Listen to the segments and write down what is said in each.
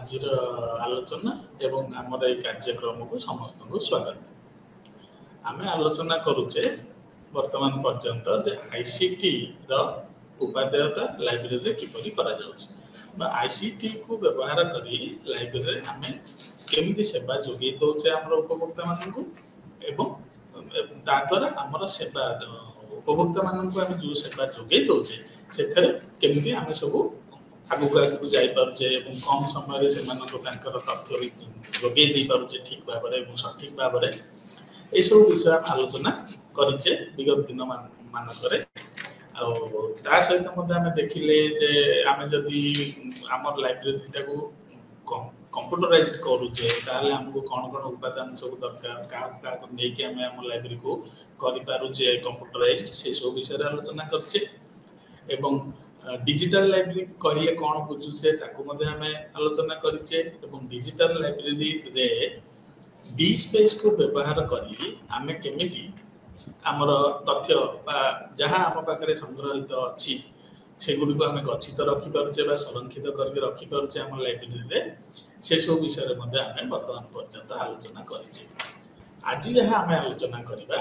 आजिर आलोचना एवं आमर ये कार्यक्रम को समस्त को स्वागत। आम आलोचना करुचे वर्तमान पर्यंत जे आईसीटी उपादेयता लाइब्रेरी किपरि करा जाउछि आईसीटी को व्यवहार करी लाइब्रेरी आम केमिति सेवा जोगे दौचे आमर उपभोक्ता मानकु एवं ताद्वारा आमर सेवा उपभोक्ता मानकु आम जो सेवा जोगे दौचे सेथरे केमिति आम सब आगुक आगुक जापे कम समय से तथ्य जोगे दे पारे ठीक भाव में सठिक भाव में यू विषय आम आलोचना करें विगत दिन मानक सहित आम देखिले आम जदि आम लाइब्रेरी को कंप्यूटराइज करुचे आमको कौन कौन उपादान सब दरकार क्या नहीं आम आम लाइब्रेरी को करें कंप्यूटराइज से सब विषय आलोचना करें डिजिटल लाइब्रेरी कहले कौन बुझुचे आम आलोचना करें डिजिटल लाइब्रेरी रे डी स्पेस को व्यवहार करी आमे केमिति आमर तथ्य जहाँ आम पाखे संग्रहित अच्छी सेगुड़ी को आम गच्छित रखिपे संरक्षित करके रखिपे आम लाइब्रेरी रे से सब विषय आम बर्तमान पर्यंत आलोचना करें। आज जहाँ आम आलोचना करवा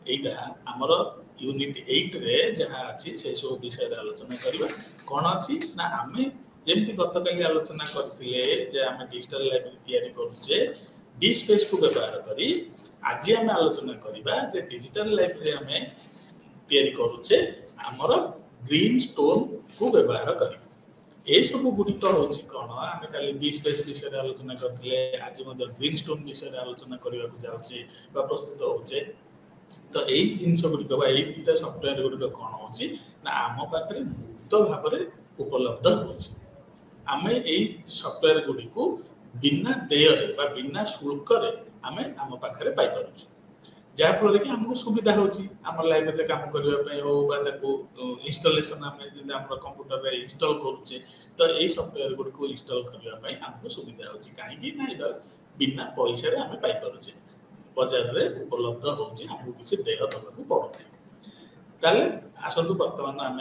यहाँ आमर यूनिट 8 रे जहाँ अच्छी से सब विषय आलोचना करवा कौन अच्छी ना आम जमी गतकाली आलोचना करते आम डिजिटल लाइब्रेरी तैयारी करुचे डी स्पेस को व्यवहार करी आज आम आलोचना करवा डिजिटल लाइब्रेरी आम तैयारी करुचे आमर ग्रीन स्टोन को व्यवहार करी ये सब गुड़िक हूँ कौन आम कल डी स्पेस विषय आलोचना करते आज ग्रीन स्टोन विषय आलोचना करने जाऊे प्रस्तुत होचे तो यही जिनस गुड़िक यही दुटा सफ्टवेयर गुड़िक कौन होना आम पाखे मुक्त भाव में उपलब्ध होमें यही सफ्टवेयर गुड़ी को बिना देयरे बिना शुल्क आम आम पाखे पाइपर जहाँफल कि आमको सुविधा होम लाइब्रेरी काम करने हो इनस्टलेसन आम जब कंप्यूटर में इनस्टल करुचे तो यही सफ्टवेयर गुड़ी को इनस्टल करने आमको सुविधा होची कहीं बिना पैसा आम पाइपे बजार में उपलब्ध होमको किसी देय दवाक पड़े आसतु बर्तमान आम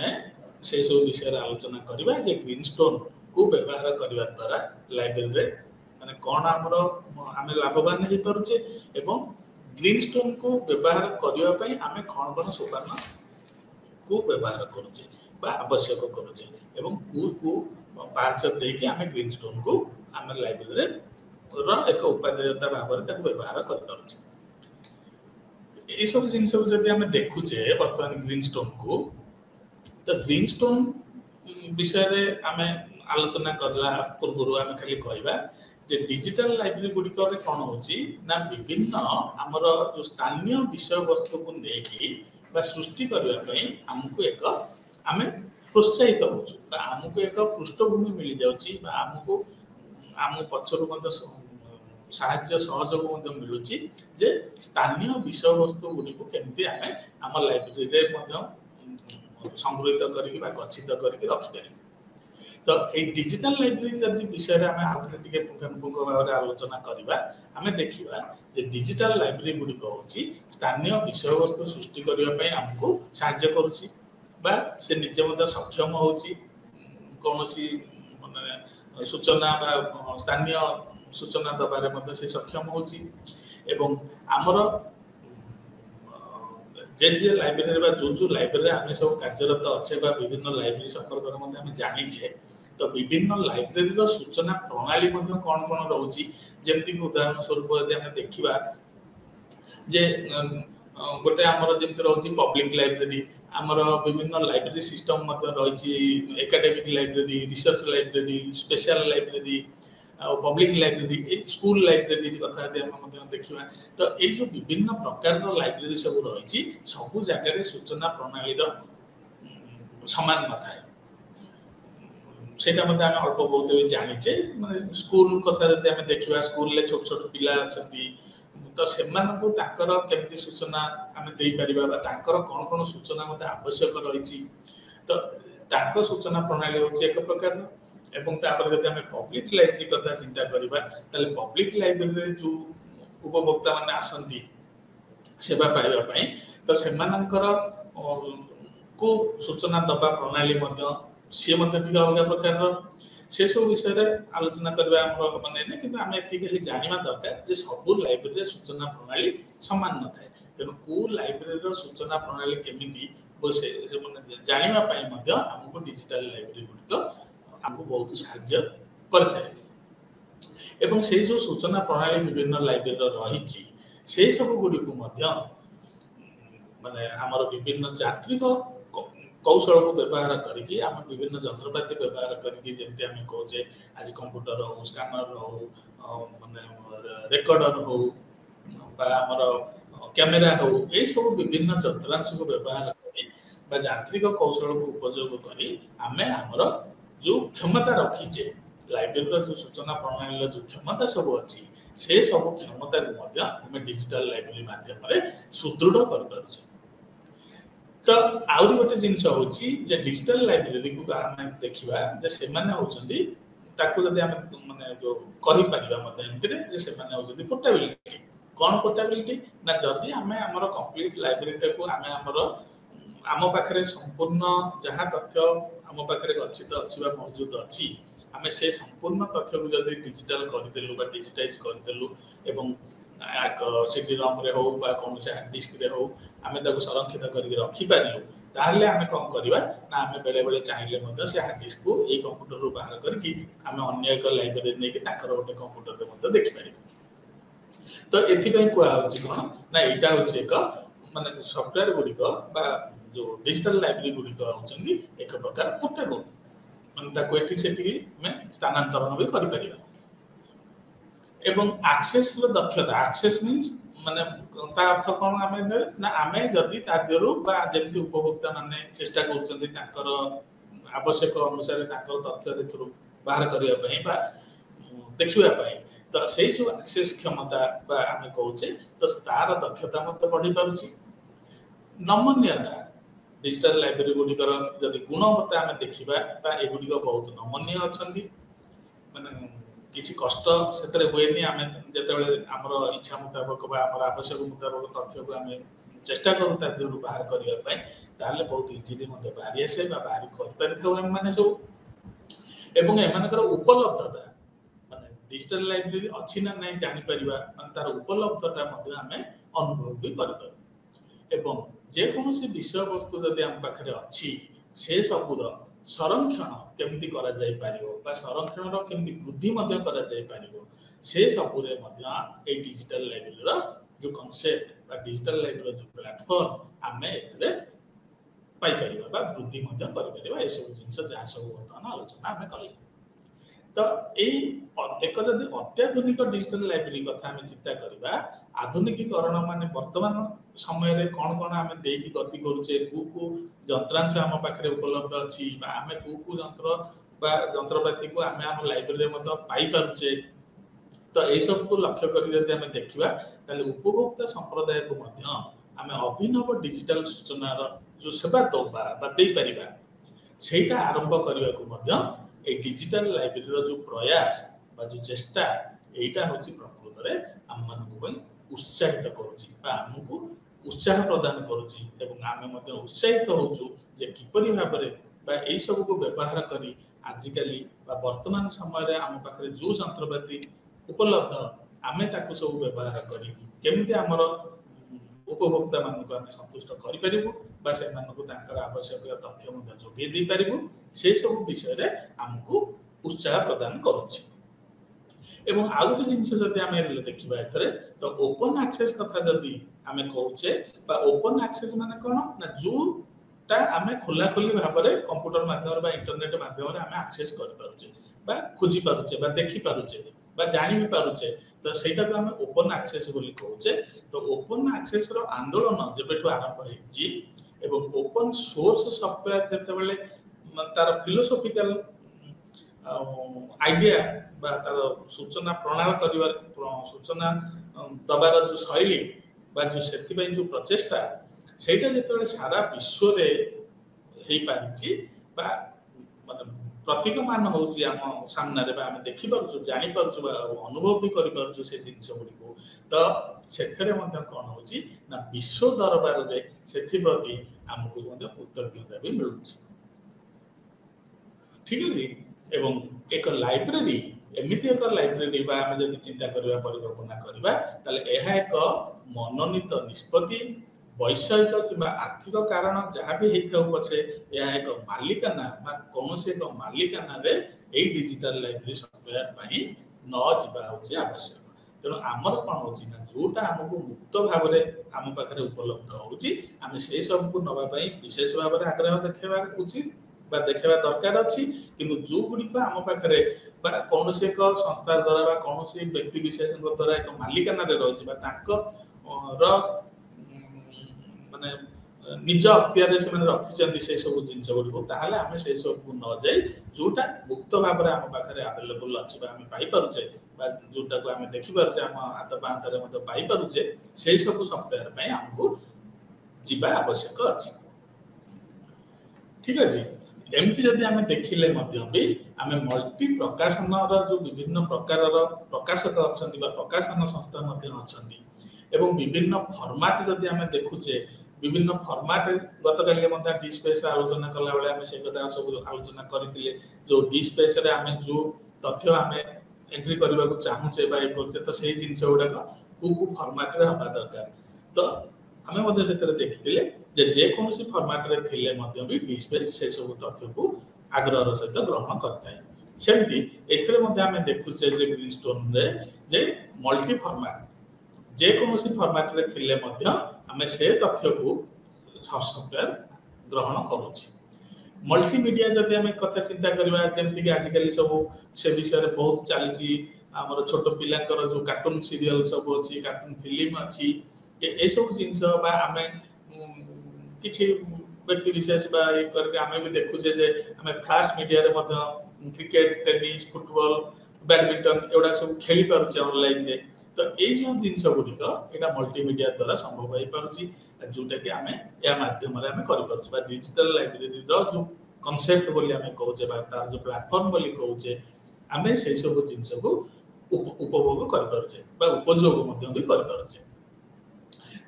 से सब विषय आलोचना करवा ग्रीन स्टोन को व्यवहार करने द्वारा लाइब्रेरी माने कौन आमर आम लाभवान हो पारे एवं ग्रीन स्टोन को व्यवहार करने आम कौन कौन सोपान को व्यवहार करुचे आवश्यक करुचे को पार्च देके आम ग्रीन स्टोन को आम लाइब्रेरी एक उपादेयता भाव में व्यवहार कर सब जिनस आम देखुचे बर्तमान ग्रीन स्टोन को तो ग्रीन स्टोन विषय आम आलोचना करला पूर्व आम खाली कहवा डिजिटल लाइब्रेरी गुड़िक कौन होना विभिन्न आमर जो स्थानीय विषय वस्तु को लेकिन सृष्टि करने आमको एक आम प्रोत्साहित होमको एक पृष्ठभूमि मिल जाऊँगी आमको आम पक्षर साहाय्य सहयोग मिलूँ जे स्थानीय विषय वस्तु गुड़ी को केमती आम लाइब्रेरी संग्रहित करके गच्छित करके रखिपर तो ये डिजिटल लाइब्रेरी जब विषय आम आउे पुंखानुपुंख भाव में आलोचना करवा आम देखा डिजिटल लाइब्रेरी गुड़िक हूँ स्थानीय विषय वस्तु सृष्टि करने आमको साहाय्य कर निजे सक्षम हो कौन सूचना स्थानीय सूचना दबारे से सक्षम होमर जे लाइब्रेरी जो लाइब्रेरी आम सब कार्यरत अच्छे विभिन्न लाइब्रेरी संपर्क जानीचे तो विभिन्न लाइब्रेरी सूचना प्रणाली कौन कौन रोचे जमती उदाहरण स्वरूप यदि आम देखा जे गोटे आमर जमी रोचे पब्लिक लाइब्रेरी आमर विभिन्न लाइब्रेरी सिस्टम रही academic library research library special library public library school library कथा देखा तो ये जो विभिन्न प्रकार लाइब्रेरी सब रही सब जगह सूचना प्रणाली सामान न थाए से आम अल्प बहुत भी जानीचे माने स्कूल कथा आम देखा स्कूल छोट छोट पिला अच्छा तो से केमती सूचना आम दे पार कौन कौन सूचना मत आवश्यक रही तो सूचना प्रणाली हूँ एक प्रकार एवं जब आम पब्लिक लाइब्रेरी कथा चिंता करवा पब्लिक लाइब्रेरी जो उपभोक्ता मैंने आसती सेवा पाइबापी तो से को सूचना दबा प्रणाली सी अलग प्रकार से सब विषय आलोचना करबा हमर माने नै किंतु आमे एति खाली जानिबा दरकार जे सब लाइब्रेरी सूचना प्रणाली समान न थाए तेणु को लाइब्रेरी सूचना प्रणाली केमिति से माने जानिबा पई मध्य हमको डिजिटल लाइब्रेरी गुडिक हमको बहुत सहायता करथे एवं से जो सूचना प्रणाली विभिन्न लाइब्रेरी रही से सब गुडी को मध्य माने हमर विभिन्न यात्रिक कौशल को व्यवहार करके आम विभिन्न जंत्रपाति व्यवहार करके जमी आम कहे आज कंप्यूटर हो स्कानर हो माने रेकर्डर हो आमर कैमेरा हो ये सब विभिन्न जंत्रांश को व्यवहार कर यांत्रिक कौशल को उपयोग कर आम आमर जो क्षमता रखीचे लाइब्रेरी जो सूचना प्रणाली जो क्षमता सब अच्छी से सब क्षमता को आम डिजिटल लाइब्रेरी माध्यम सुदृढ़ कर तो आउरी गोटे जिनस होची जे डिजिटल लाइब्रेरी को आम देखिबा जे सेमाने होचंदी ताको जदि आम माने जो कहि परिबा मध्ये एंतरे जे सेमाने होचंदी पोर्टेबिलिटी कोन पोर्टेबिलिटी ना जदि आम हमर कंप्लीट लाइब्रेरी को आम पाखरे संपूर्ण जहाँ तथ्य आम पाखरे गच्छित अछि बा मौजूद अछि आम से संपूर्ण तथ्य को जदि डिजिटल करदेलु बा डिजिटाइज करदेलु एवं सीडी रॉम रे हो बा कौन से हार्ड डिस्क रे हो आमे ताको संरक्षित करके रखि पारिलु ताहले आमे कोन करबा ना आमे बेले बेले चाहिले मध्य से हार्ड डिस्क को ए कंप्यूटर रो बाहर करके आमे अन्य एक लाइब्रेरी नै के ताकर गोटे कंप्यूटर रे मध्य देखि पारिबु तो एथि पई को आउची कोन ना एटा होची एक माने सॉफ्टवेयर गुडी को बा जो डिजिटल लाइब्रेरी गुडी को होचंदी एक प्रकार पोर्टेबल माने ताको एठी सेठी में स्थानांतरण भी करि परिबा एवं एक्सेस रो दक्षता एक्सेस मींस माने ता अर्थ कोन आमे ना आमे जदी तादेरु बा जेमति उपभोक्ता माने चेष्टा करछन्ती ताकर आवश्यक अनुसार ताकर तथ्य रे थ्रू बाहर करिया पई बा देखिया पई तो सेही जो एक्सेस क्षमता बा आमे कहूचे तो तार दक्षता मत बढ़ी पारुची नमनीयता डिजिटल लाइब्रेरी गुडी कर जदी गुणवत्ता आमे देखिबा ता एगुडी को बहुत नमनीय अछंती माने किसी कष्ट से हुए आम जिते आमर इच्छा मुताबक आवश्यक मुताबक तथ्य को आम चेष्टा करूँ बाहर करने बहुत इजिली बाहरी आसे बाहर कर मैंने सब एवं एमर उपलब्धता माने डिजिटल लाइब्रेरी अच्छी ना नहीं जापर माने तार उपलब्धता आम अनुभव भी कर जेकोसी विषय वस्तु जदि आम पाखे अच्छी से सबूर संरक्षण केमती करा जाय पारिबो बा संरक्षण रो केमती वृद्धि मध्य करा जाय पारिबो से सबुरे मध्य ए डिजिटल लाइब्रेरी रो जो कांसेप्ट बा डिजिटल लाइब्रेरी जो प्लेटफॉर्म आमे एथरे पाई परिबा बा वृद्धि मध्य करि परिबा ए सब जिंस जा सब वर्तमान आलोचना आमे करी तो एक जदि अत्याधुनिक डिजिटल लाइब्रेरी कथा आमे चिंता करबा आधुनिकीकरण माने वर्तमान समय रे कोन कोन आमे देकी गति करूचे को जंत्रांश आम पाखरे उपलब्ध अछि बा आमे को जंत्र बा जंत्रपाति को आमे हम लाइब्रेरी मध्ये पाई पारुचे तो ए सब को लक्ष्य करी जदि आमे देखिबा ताले उपभोक्ता संप्रदाय को मध्ये आमे अभिनव डिजिटल सूचना रो जो सेवा दोबा बा देई परिबा सेटा आरंभ करबा को मध्ये ए डिजिटल लाइब्रेरी रो जो प्रयास बा जो चेष्टा एटा होची प्रकृत रे हम मन को उत्साहित करूची बा हमकु उत्साह प्रदान करूची एवं आमे मध्ये उत्साहित होचु जे किपरि भाबरे बा एई सब को व्यवहार करी आजिकाली बा वर्तमान समय रे हम पाखरे जो जंत्रपाति उपलब्ध आमे ताको सब व्यवहार करी केमिति हमर उपभोक्ता मान को आमे संतुष्ट करि परिबो बा से मान को तांकर आवश्यक तथ्य मध्ये जोगे दी परिबो से सब विषय रे हमकु उत्साह प्रदान करूची एवं आ गोटे जिनस जदि आमे देखिबा एथरे तो ओपन एक्सेस कथा जदि आमे कहूचे बा ओपन एक्सेस माने कोन ना जोटा आमे खोला खोली भाबरे कंप्यूटर माध्यम बा इंटरनेट माध्यम रे आमे एक्सेस करि पारुचे बा खोजी पारुचे बा देखि पारुचे बा जानि भी पारुचे तो सेटा को आमे ओपन एक्सेस बोली कहूचे तो ओपन एक्सेस रो आंदोलन जेबेठु आरंभ हेची एवं ओपन सोर्स सॉफ्टवेयर जते बेले तार फिलोसॉफिकल आइडिया बा तार सूचना प्रणाल करिवार सूचना दबार जो शैली बा जो सेति पई जो प्रचेष्टा सेटा जेते सारा विश्व रे हेई पारिची बा माने प्रतीकमान होची हम सामने रे बा हम देखि पारछु जानि पारछु बा अनुभव भी करि पारछु से जिंस गुडी को तो सेथरे मध्ये कोन होची ना विश्व दरबार रे सेथि प्रति हमकु मध्ये कृतज्ञता भी मिलुची ठीक है जी ଏବଂ ଏକ ଲାଇବ୍ରେରୀ ଏମିତି ଏକ ଲାଇବ୍ରେରୀ ବା ଆମେ ଯଦି ଚିନ୍ତା କରିବା ପରିକଳ୍ପନା କରିବା ତାହେଲେ ଏହା ଏକ ମନୋନୀତ ନିଷ୍ପତ୍ତି ବୈଷୟିକ କିମ୍ବା ଆର୍ଥିକ କାରଣ ଯାହା ବି ହେଇଥାଉ ପଛେ ଏହା ଏକ ମାଲିକାନା ବା କୌଣସି ଏକ ମାଲିକାନାରେ ଏଇ ଡିଜିଟାଲ ଲାଇବ୍ରେରୀ ସଫ୍ଟୱେୟାର ପାଇଁ ନ ଯିବା ହେଉଛି ଆବଶ୍ୟକ। ତେଣୁ ଆମର କ'ଣ ହେଉଛି ନା ଯୋଉଟା ଆମକୁ ମୁକ୍ତ ଭାବରେ ଆମ ପାଖରେ ଉପଲବ୍ଧ ହେଉଛି ଆମେ ସେଇ ସବୁକୁ ନେବା ପାଇଁ ବିଶେଷ ଭାବରେ ଆଗ୍ରହ ଦେଖାଇବା ଉଚିତ ବା ଦେଖାଇବା ଦରକାର ଅଛି। କିନ୍ତୁ ଯୋଉଗୁଡ଼ିକ ଆମ ପାଖରେ ବା କୌଣସି ଏକ ସଂସ୍ଥା ଦ୍ୱାରା ବା କୌଣସି ବ୍ୟକ୍ତି ବିଶେଷଙ୍କ ଦ୍ୱାରା ଏକ ମାଲିକାନାରେ ରହିଛି ବା ତାଙ୍କର ମାନେ ନିଜ ଅକ୍ତିଆରରେ ସେମାନେ ରଖିଛନ୍ତି ସେଇ ସବୁ ଜିନିଷ ଗୁଡ଼ିକୁ ତାହେଲେ ଆମେ ସେଇ ସବୁକୁ ନ ଯାଇ ଯୋଉଟା ମୁକ୍ତ ଭାବରେ ଆମ ପାଖରେ ଆଭେଲେବୁଲ ଅଛି ବା ଆମେ ପାଇପାରୁଛେ ବା ଯୋଉଟାକୁ ଆମେ ଦେଖିପାରୁଛେ ଆମ ହାତ ପାହାନ୍ତାରେ ମଧ୍ୟ ପାଇପାରୁଛେ ସେଇ ସବୁ ସଫ୍ଟୱେୟାର ପାଇଁ ଆମକୁ ଯିବା ଆବଶ୍ୟକ ଅଛି। ଠିକ ଅଛି। ଏମିତି ଯଦି ଆମେ ଦେଖିଲେ ମଧ୍ୟ ବି ଆମେ ମଲ୍ଟି ପ୍ରକାଶନର ଯୋଉ ବିଭିନ୍ନ ପ୍ରକାରର ପ୍ରକାଶକ ଅଛନ୍ତି ବା ପ୍ରକାଶନ ସଂସ୍ଥା ମଧ୍ୟ ଅଛନ୍ତି ଏବଂ ବିଭିନ୍ନ ଫର୍ମାଟ ଯଦି ଆମେ ଦେଖୁଛେ ବିଭିନ୍ନ ଫର୍ମାଟ ଗତକାଲି ମଧ୍ୟ ଡି ସ୍ପେସ୍ ଆଲୋଚନା କଲାବେଳେ ଆମେ ସେଇ କଥା ସବୁ ଆଲୋଚନା କରିଥିଲେ ଯୋଉ ଡି ସ୍ପେସ୍ରେ ଆମେ ଯୋଉ ତଥ୍ୟ ଆମେ ଏଣ୍ଟ୍ରି କରିବାକୁ ଚାହୁଁଛେ ବା ଇଏ କରୁଛେ ତ ସେଇ ଜିନିଷ ଗୁଡ଼ାକ କୋଉ ଫର୍ମାଟରେ ହେବା ଦରକାର ତ ଆମେ ମଧ୍ୟ ସେଥିରେ ଦେଖିଥିଲେ ଯେ ଯେକୌଣସି ଫର୍ମାଟରେ ଥିଲେ ମଧ୍ୟ ବି ଡି ସ୍ପେସ୍ ସେଇ ସବୁ ତଥ୍ୟକୁ ଆଗ୍ରହର ସହିତ ଗ୍ରହଣ କରିଥାଏ। ସେମିତି ଏଥିରେ ମଧ୍ୟ ଆମେ ଦେଖୁଛେ ଯେ ଗ୍ରୀନଷ୍ଟୋନରେ ଯେ ମଲ୍ଟି ଫର୍ମାଟ ଯେକୌଣସି ଫର୍ମାଟରେ ଥିଲେ ମଧ୍ୟ ଆମେ ସେ ତଥ୍ୟକୁ ସଫ୍ଟୱେୟାର ଗ୍ରହଣ କରୁଛି। ମଲ୍ଟିମିଡ଼ିଆ ଯଦି ଆମେ କଥା ଚିନ୍ତା କରିବା ଯେମିତିକି ଆଜିକାଲି ସବୁ ସେ ବିଷୟରେ ବହୁତ ଚାଲିଛି ଆମର ଛୋଟ ପିଲାଙ୍କର ଯୋଉ କାର୍ଟୁନ ସିରିଏଲ ସବୁ ଅଛି କାର୍ଟୁନ ଫିଲ୍ମ ଅଛି ଏସବୁ ଜିନିଷ ବା ଆମେ କିଛି ବ୍ୟକ୍ତି ବିଶେଷ ବା ଇଏ କରିକି ଆମେ ବି ଦେଖୁଛେ ଯେ ଆମେ ଫ୍ଲାଶ ମିଡ଼ିଆରେ ମଧ୍ୟ କ୍ରିକେଟ ଟେନିସ୍ ଫୁଟବଲ ବ୍ୟାଡମିଣ୍ଟନ ଏଗୁଡ଼ା ସବୁ ଖେଳି ପାରୁଛେ ଅନଲାଇନରେ ତ ଏଇ ଯୋଉ ଜିନିଷ ଗୁଡ଼ିକ ଏଇଟା ମଲ୍ଟିମିଡ଼ିଆ ଦ୍ୱାରା ସମ୍ଭବ ହେଇପାରୁଛି ଯୋଉଟାକି ଆମେ ଏହା ମାଧ୍ୟମରେ ଆମେ କରିପାରୁଛୁ ବା ଡିଜିଟାଲ ଲାଇବ୍ରେରୀର ଯୋଉ କନସେପ୍ଟ ବୋଲି ଆମେ କହୁଛେ ବା ତାର ଯୋଉ ପ୍ଲାଟଫର୍ମ ବୋଲି କହୁଛେ ଆମେ ସେଇ ସବୁ ଜିନିଷକୁ ଉପଭୋଗ କରିପାରୁଛେ ବା ଉପଯୋଗ ମଧ୍ୟ ବି କରିପାରୁଛେ।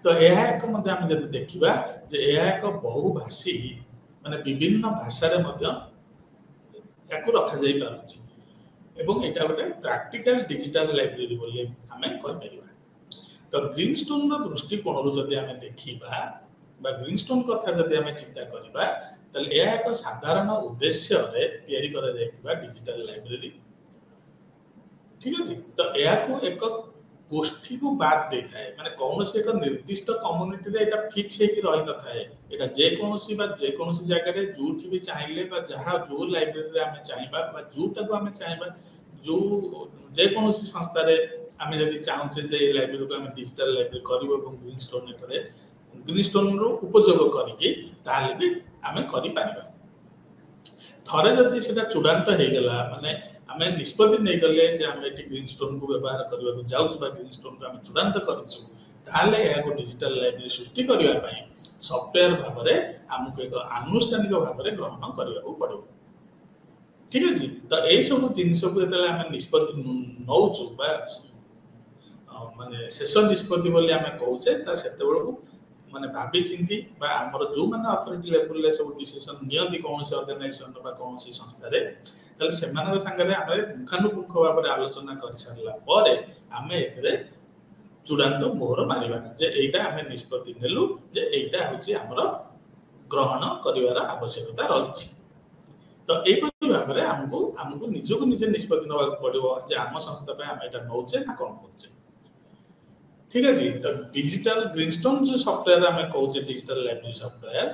ତ ଏହା ଏକ ମଧ୍ୟ ଆମେ ଯଦି ଦେଖିବା ଯେ ଏହା ଏକ ବହୁଭାଷୀ ମାନେ ବିଭିନ୍ନ ଭାଷାରେ ମଧ୍ୟ ଏହାକୁ ରଖାଯାଇ ପାରୁଛି ଏବଂ ଏଇଟା ଗୋଟେ ପ୍ରାକ୍ଟିକାଲ ଡିଜିଟାଲ ଲାଇବ୍ରେରୀ ବୋଲି ଆମେ କହିପାରିବା। ତ ଗ୍ରୀନଷ୍ଟୋନର ଦୃଷ୍ଟିକୋଣରୁ ଯଦି ଆମେ ଦେଖିବା ବା ଗ୍ରୀନଷ୍ଟୋନ କଥା ଯଦି ଆମେ ଚିନ୍ତା କରିବା ତାହେଲେ ଏହା ଏକ ସାଧାରଣ ଉଦ୍ଦେଶ୍ୟରେ ତିଆରି କରାଯାଇଥିବା ଡିଜିଟାଲ ଲାଇବ୍ରେରୀ। ଠିକ ଅଛି। ତ ଏହାକୁ ଏକ ଗୋଷ୍ଠୀକୁ ବାଦ ଦେଇଥାଏ ମାନେ କୌଣସି ଏକ ନିର୍ଦ୍ଦିଷ୍ଟ କମ୍ୟୁନିଟିରେ ଏଇଟା ଫିକ୍ସ ହେଇକି ରହିନଥାଏ ଏଇଟା ଯେକୌଣସି ଜାଗାରେ ଯୋଉଠି ବି ଚାହିଁଲେ ବା ଯାହା ଯୋଉ ଲାଇବ୍ରେରୀରେ ଆମେ ଚାହିଁବା ବା ଯୋଉଟାକୁ ଆମେ ଚାହିଁବା ଯୋଉ ଯେକୌଣସି ସଂସ୍ଥାରେ ଆମେ ଯଦି ଚାହୁଁଛେ ଯେ ଏଇ ଲାଇବ୍ରେରୀକୁ ଆମେ ଡିଜିଟାଲ ଲାଇବ୍ରେରୀ କରିବୁ ଏବଂ ଗ୍ରୀନଷ୍ଟୋନରୁ ଉପଯୋଗ କରିକି ତାହେଲେ ବି ଆମେ କରିପାରିବା। ଥରେ ଯଦି ସେଟା ଚୂଡ଼ାନ୍ତ ହେଇଗଲା ମାନେ ଆମେ ନିଷ୍ପତ୍ତି ନେଇଗଲେ ଯେ ଆମେ ଏଠି ଗ୍ରୀନଷ୍ଟୋନକୁ ବ୍ୟବହାର କରିବାକୁ ଯାଉଛୁ ବା ଗ୍ରୀନଷ୍ଟୋନକୁ ଆମେ ଚୂଡ଼ାନ୍ତ କରିଛୁ ତାହେଲେ ଏହାକୁ ଡିଜିଟାଲ ଲାଇବ୍ରେରୀ ସୃଷ୍ଟି କରିବା ପାଇଁ ସଫ୍ଟୱେୟାର ଭାବରେ ଆମକୁ ଏକ ଆନୁଷ୍ଠାନିକ ଭାବରେ ଗ୍ରହଣ କରିବାକୁ ପଡ଼ିବ। ଠିକ ଅଛି। ତ ଏଇ ସବୁ ଜିନିଷକୁ ଯେତେବେଳେ ଆମେ ନିଷ୍ପତ୍ତି ନଉଛୁ ବା ମାନେ ଶେଷ ନିଷ୍ପତ୍ତି ବୋଲି ଆମେ କହୁଛେ ତା ସେତେବେଳକୁ ମାନେ ଭାବି ଚିନ୍ତି ବା ଆମର ଯୋଉମାନେ ଅଥରିଟି ଲେଭେଲରେ ସବୁ ଡିସିସନ ନିଅନ୍ତି କୌଣସି ଅର୍ଗାନାଇଜେସନ ବା କୌଣସି ସଂସ୍ଥାରେ ତାହେଲେ ସେମାନଙ୍କ ସାଙ୍ଗରେ ଆମେ ପୁଙ୍ଖାନୁପୁଙ୍ଖ ଭାବରେ ଆଲୋଚନା କରିସାରିଲା ପରେ ଆମେ ଏଥିରେ ଚୂଡ଼ାନ୍ତ ମୋହର ମାରିବା ଯେ ଏଇଟା ଆମେ ନିଷ୍ପତ୍ତି ନେଲୁ ଯେ ଏଇଟା ହେଉଛି ଆମର ଗ୍ରହଣ କରିବାର ଆବଶ୍ୟକତା ରହିଛି। ତ ଏଇପରି ଭାବରେ ଆମକୁ ନିଜକୁ ନିଜେ ନିଷ୍ପତ୍ତି ନେବାକୁ ପଡ଼ିବ ଯେ ଆମ ସଂସ୍ଥା ପାଇଁ ଆମେ ଏଇଟା ନଉଛେ ନା କ'ଣ କରୁଛେ। ଠିକ ଅଛି। ତ ଡିଜିଟାଲ ଗ୍ରୀନଷ୍ଟୋନ ଯୋଉ ସଫ୍ଟୱେୟାର ଆମେ କହୁଛେ ଡିଜିଟାଲ ଲାଇବ୍ରେରୀ ସଫ୍ଟୱେୟାର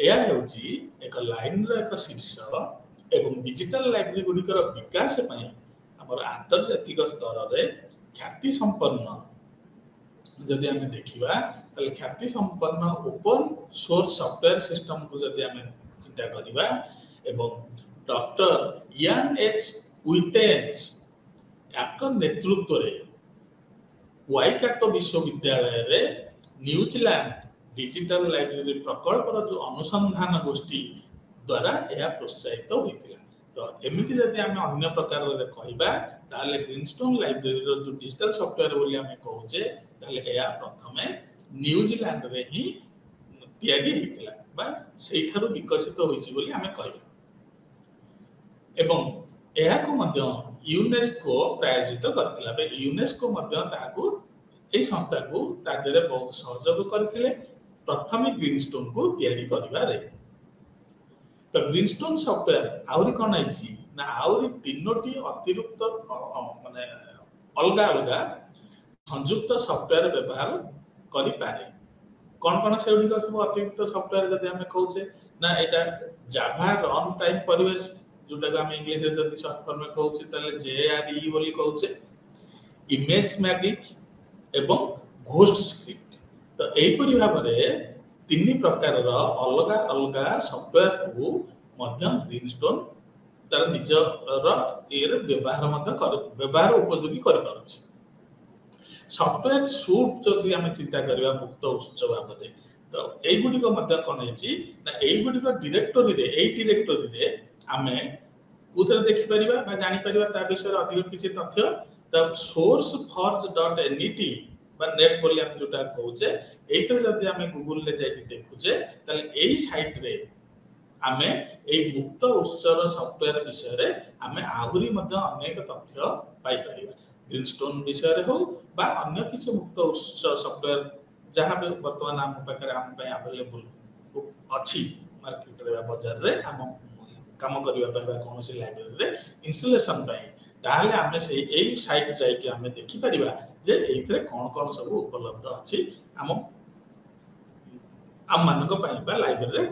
ଏହା ହେଉଛି ଏକ ଲାଇନର ଏକ ଶୀର୍ଷ ଏବଂ ଡିଜିଟାଲ ଲାଇବ୍ରେରୀ ଗୁଡ଼ିକର ବିକାଶ ପାଇଁ ଆମର ଆନ୍ତର୍ଜାତିକ ସ୍ତରରେ ଖ୍ୟାତି ସମ୍ପନ୍ନ ଯଦି ଆମେ ଦେଖିବା ତାହେଲେ ଖ୍ୟାତି ସମ୍ପନ୍ନ ଓପନ ସୋର୍ସ ସଫ୍ଟୱେୟାର ସିଷ୍ଟମକୁ ଯଦି ଆମେ ଚିନ୍ତା କରିବା ଏବଂ ଡକ୍ଟର ଇଆନ୍ ଏଚ୍ ୱିଟେନ୍ସ ୟାଙ୍କ ନେତୃତ୍ୱରେ ୱାଇକାଟୋ ବିଶ୍ୱବିଦ୍ୟାଳୟରେ ନ୍ୟୁଜିଲାଣ୍ଡ ଡିଜିଟାଲ ଲାଇବ୍ରେରୀ ପ୍ରକଳ୍ପର ଯୋଉ ଅନୁସନ୍ଧାନ ଗୋଷ୍ଠୀ ଦ୍ୱାରା ଏହା ପ୍ରୋତ୍ସାହିତ ହୋଇଥିଲା। ତ ଏମିତି ଯଦି ଆମେ ଅନ୍ୟ ପ୍ରକାରରେ କହିବା ତାହେଲେ ଗ୍ରୀନଷ୍ଟୋନ ଲାଇବ୍ରେରୀର ଯୋଉ ଡିଜିଟାଲ ସଫ୍ଟୱେୟାର ବୋଲି ଆମେ କହୁଛେ ତାହେଲେ ଏହା ପ୍ରଥମେ ନ୍ୟୁଜିଲାଣ୍ଡରେ ହିଁ ତିଆରି ହେଇଥିଲା ବା ସେଇଠାରୁ ବିକଶିତ ହୋଇଛି ବୋଲି ଆମେ କହିବା। ଏବଂ ଏହାକୁ ମଧ୍ୟ ୟୁନେସ୍କୋ ପ୍ରାୟୋଜିତ କରିଥିଲା। ୟୁନେସ୍କୋ ମଧ୍ୟ ତାହାକୁ ଏହି ସଂସ୍ଥାକୁ ତା ଦେହରେ ବହୁତ ସହଯୋଗ କରିଥିଲେ ପ୍ରଥମେ ଗ୍ରୀନଷ୍ଟୋନକୁ ତିଆରି କରିବାରେ। ତ ଗ୍ରୀନଷ୍ଟୋନ ସଫ୍ଟୱେୟାର ଆହୁରି କ'ଣ ହେଇଛି ନା ଆହୁରି 3ଟି ଅତିରିକ୍ତ ମାନେ ଅଲଗା ଅଲଗା ସଂଯୁକ୍ତ ସଫ୍ଟୱେୟାର ବ୍ୟବହାର କରିପାରେ। କ'ଣ କ'ଣ ସେଗୁଡ଼ିକ ସବୁ ଅତିରିକ୍ତ ସଫ୍ଟୱେୟାର ଯଦି ଆମେ କହୁଛେ ନା ଏଇଟା ଜାଭା ରନ୍ ଟାଇମ୍ ପରିବେଶ, ଯୋଉଟାକୁ ଆମେ ଇଂଲିଶରେ ଯଦି ସର୍ଟ ଫର୍ମରେ କହୁଛେ ତାହେଲେ JRE ବୋଲି କହୁଛେ, ଇମେଜ ମ୍ୟାଜିକ୍ ଏବଂ ଘୋଷ୍ଟ ସ୍କ୍ରିପ୍ଟ। ତ ଏହିପରି ଭାବରେ 3 ପ୍ରକାରର ଅଲଗା ଅଲଗା ସଫ୍ଟୱେୟାରକୁ ମଧ୍ୟ ଗ୍ରୀନଷ୍ଟୋନ ତାର ନିଜର ଇଏରେ ବ୍ୟବହାର ଉପଯୋଗୀ କରିପାରୁଛି। ସଫ୍ଟୱେୟାର ସୁଟ୍ ଯଦି ଆମେ ଚିନ୍ତା କରିବା ମୁକ୍ତ ଉତ୍ସ ଭାବରେ, ତ এইଗୁଡ଼ିକ ମଧ୍ୟ କ'ଣ ହେଇଛି ନା এইଗୁଡ଼ିକ ଡିରେକ୍ଟୋରୀରେ ଆମେ କୋଉଥିରେ ଦେଖିପାରିବା ବା ଜାଣିପାରିବା ତା ବିଷୟରେ ଅଧିକ କିଛି ତଥ୍ୟ। ତ sourceforge.net বা ନେଟ୍ ବୋଲି ଆମେ ଯୋଉଟା କହୁଛେ, ଏଇଥିରେ ଯଦି ଆମେ ଗୁଗୁଲରେ ଯାଇକି ଦେଖୁଛେ ତାହେଲେ ଏଇ ସାଇଟ୍ରେ ଆମେ ଏଇ ମୁକ୍ତ ଉତ୍ସର ସଫ୍ଟୱେୟାର ବିଷୟରେ ଆମେ ଆହୁରି ମଧ୍ୟ ଅନେକ ତଥ୍ୟ ପାଇପାରିବା। ଗ୍ରୀନଷ୍ଟୋନ ବିଷୟରେ ହଉ ବା ଅନ୍ୟ କିଛି ମୁକ୍ତ ଉତ୍ସ ସଫ୍ଟୱେୟାର ଯାହା ବି ବର୍ତ୍ତମାନ ଆମ ପାଖରେ ଆମ ପାଇଁ ଆଭେଲେବୁଲ ଅଛି ମାର୍କେଟରେ ବା ବଜାରରେ ଆମ କାମ କରିବା ପାଇଁ ବା କୌଣସି ଲାଇବ୍ରେରୀରେ ଇନଷ୍ଟଲେସନ ପାଇଁ, ତାହେଲେ ଆମେ ସେଇ ଏଇ ସାଇଟ୍ ଯାଇକି ଆମେ ଦେଖିପାରିବା ଯେ ଏଇଥିରେ କ'ଣ କ'ଣ ସବୁ ଉପଲବ୍ଧ ଅଛି ଆମମାନଙ୍କ ପାଇଁ ବା ଲାଇବ୍ରେରୀରେ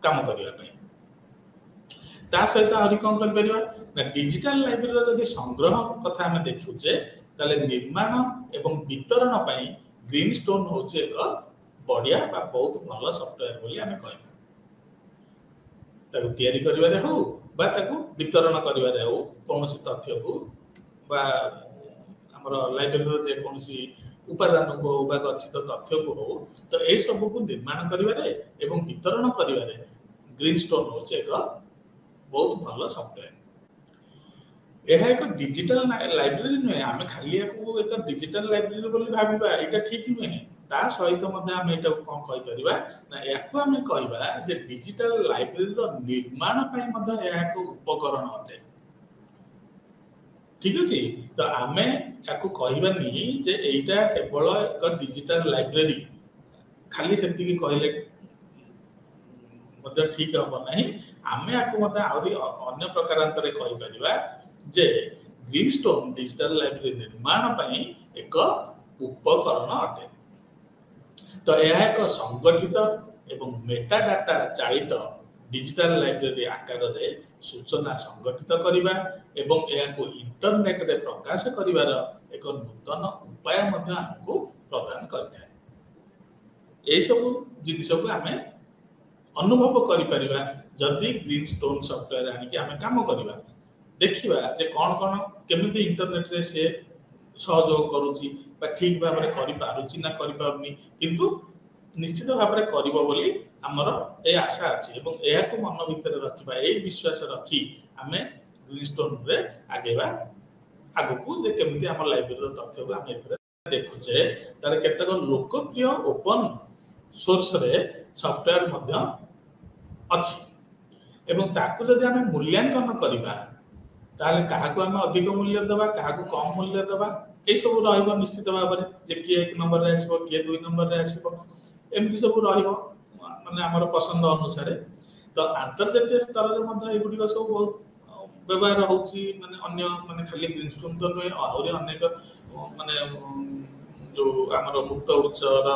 କାମ କରିବା ପାଇଁ। ତା ସହିତ ଆହୁରି କ'ଣ କରିପାରିବା ନା ଡିଜିଟାଲ ଲାଇବ୍ରେରୀର ଯଦି ସଂଗ୍ରହ କଥା ଆମେ ଦେଖୁଛେ ତାହେଲେ ନିର୍ମାଣ ଏବଂ ବିତରଣ ପାଇଁ ଗ୍ରୀନଷ୍ଟୋନ ହେଉଛି ଏକ ବଢ଼ିଆ ବା ବହୁତ ଭଲ ସଫ୍ଟୱେୟାର ବୋଲି ଆମେ କହିବା। ତାକୁ ତିଆରି କରିବାରେ ହଉ ବା ତାକୁ ବିତରଣ କରିବାରେ ହଉ, କୌଣସି ତଥ୍ୟକୁ ବା ଆମର ଲାଇବ୍ରେରୀର ଯେକୌଣସି ଉପାଦାନକୁ ହଉ ବା ଗଚ୍ଛିତ ତଥ୍ୟକୁ ହଉ, ତ ଏସବୁକୁ ନିର୍ମାଣ କରିବାରେ ଏବଂ ବିତରଣ କରିବାରେ ଗ୍ରୀନଷ୍ଟୋନ ହେଉଛି ଏକ ବହୁତ ଭଲ ସଫ୍ଟୱେୟାର। ଏହା ଏକ ଡିଜିଟାଲ ଲାଇବ୍ରେରୀ ନୁହେଁ, ଆମେ ଖାଲି ୟାକୁ ଏକ ଡିଜିଟାଲ ଲାଇବ୍ରେରୀ ବୋଲି ଭାବିବା ଏଇଟା ଠିକ ନୁହେଁ। ତା ସହିତ ମଧ୍ୟ ଆମେ ଏଇଟାକୁ କ'ଣ କହିପାରିବା ନା ୟାକୁ ଆମେ କହିବା ଯେ ଡିଜିଟାଲ ଲାଇବ୍ରେରୀର ନିର୍ମାଣ ପାଇଁ ମଧ୍ୟ ଏହା ଏକ ଉପକରଣ ଅଟେ। ଠିକ ଅଛି, ତ ଆମେ ୟାକୁ କହିବାନି ଯେ ଏଇଟା କେବଳ ଏକ ଡିଜିଟାଲ ଲାଇବ୍ରେରୀ, ଖାଲି ସେତିକି କହିଲେ ମଧ୍ୟ ଠିକ ହବ ନାହିଁ। ଆମେ ୟାକୁ ମଧ୍ୟ ଆହୁରି ଅନ୍ୟ ପ୍ରକାରାନ୍ତରେ କହିପାରିବା ଯେ ଗ୍ରୀନଷ୍ଟୋନ ଡିଜିଟାଲ ଲାଇବ୍ରେରୀ ନିର୍ମାଣ ପାଇଁ ଏକ ଉପକରଣ ଅଟେ। ତ ଏହା ଏକ ସଂଗଠିତ ଏବଂ ମେଟା ଡାଟା ଚାଳିତ ଡିଜିଟାଲ ଲାଇବ୍ରେରୀ ଆକାରରେ ସୂଚନା ସଂଗଠିତ କରିବା ଏବଂ ଏହାକୁ ଇଣ୍ଟରନେଟରେ ପ୍ରକାଶ କରିବାର ଏକ ନୂତନ ଉପାୟ ମଧ୍ୟ ଆମକୁ ପ୍ରଦାନ କରିଥାଏ। ଏହିସବୁ ଜିନିଷକୁ ଆମେ ଅନୁଭବ କରିପାରିବା ଯଦି ଗ୍ରୀନଷ୍ଟୋନ ସଫ୍ଟୱେୟାର ଆଣିକି ଆମେ କାମ କରିବା, ଦେଖିବା ଯେ କ'ଣ କ'ଣ କେମିତି ଇଣ୍ଟରନେଟରେ ସେ ସହଯୋଗ କରୁଛି ବା ଠିକ ଭାବରେ କରିପାରୁଛି ନା କରିପାରୁନି, କିନ୍ତୁ ନିଶ୍ଚିତ ଭାବରେ କରିବ ବୋଲି ଆମର ଏ ଆଶା ଅଛି ଏବଂ ଏହାକୁ ମନ ଭିତରେ ରଖିବା, ଏଇ ବିଶ୍ୱାସ ରଖି ଆମେ ଗ୍ରୀନଷ୍ଟୋନରେ ଆଗେଇବା ଆଗକୁ ଯେ କେମିତି ଆମ ଲାଇବ୍ରେରୀର ତଥ୍ୟକୁ ଆମେ ଏଥିରେ ଦେଖୁଛେ। ତାର କେତେକ ଲୋକପ୍ରିୟ ଓପନ ସୋର୍ସରେ ସଫ୍ଟୱେୟାର ମଧ୍ୟ ଅଛି ଏବଂ ତାକୁ ଯଦି ଆମେ ମୂଲ୍ୟାଙ୍କନ କରିବା ତାହେଲେ କାହାକୁ ଆମେ ଅଧିକ ମୂଲ୍ୟ ଦେବା, କାହାକୁ କମ ମୂଲ୍ୟ ଦେବା, ଏଇସବୁ ରହିବ ନିଶ୍ଚିତ ଭାବରେ ଯେ କିଏ 1 ନମ୍ବରରେ ଆସିବ, କିଏ 2 ନମ୍ବରରେ ଆସିବ, ଏମିତି ସବୁ ରହିବ ମାନେ ଆମର ପସନ୍ଦ ଅନୁସାରେ। ତ ଆନ୍ତର୍ଜାତୀୟ ସ୍ତରରେ ମଧ୍ୟ ଏଗୁଡ଼ିକ ସବୁ ବହୁତ ବ୍ୟବହାର ହେଉଛି, ମାନେ ଅନ୍ୟ ମାନେ ଖାଲି ଗ୍ରୀନଷ୍ଟୋନ ତ ନୁହେଁ, ଆହୁରି ଅନେକ ମାନେ ଯେଉଁ ଆମର ମୁକ୍ତ ଉତ୍ସର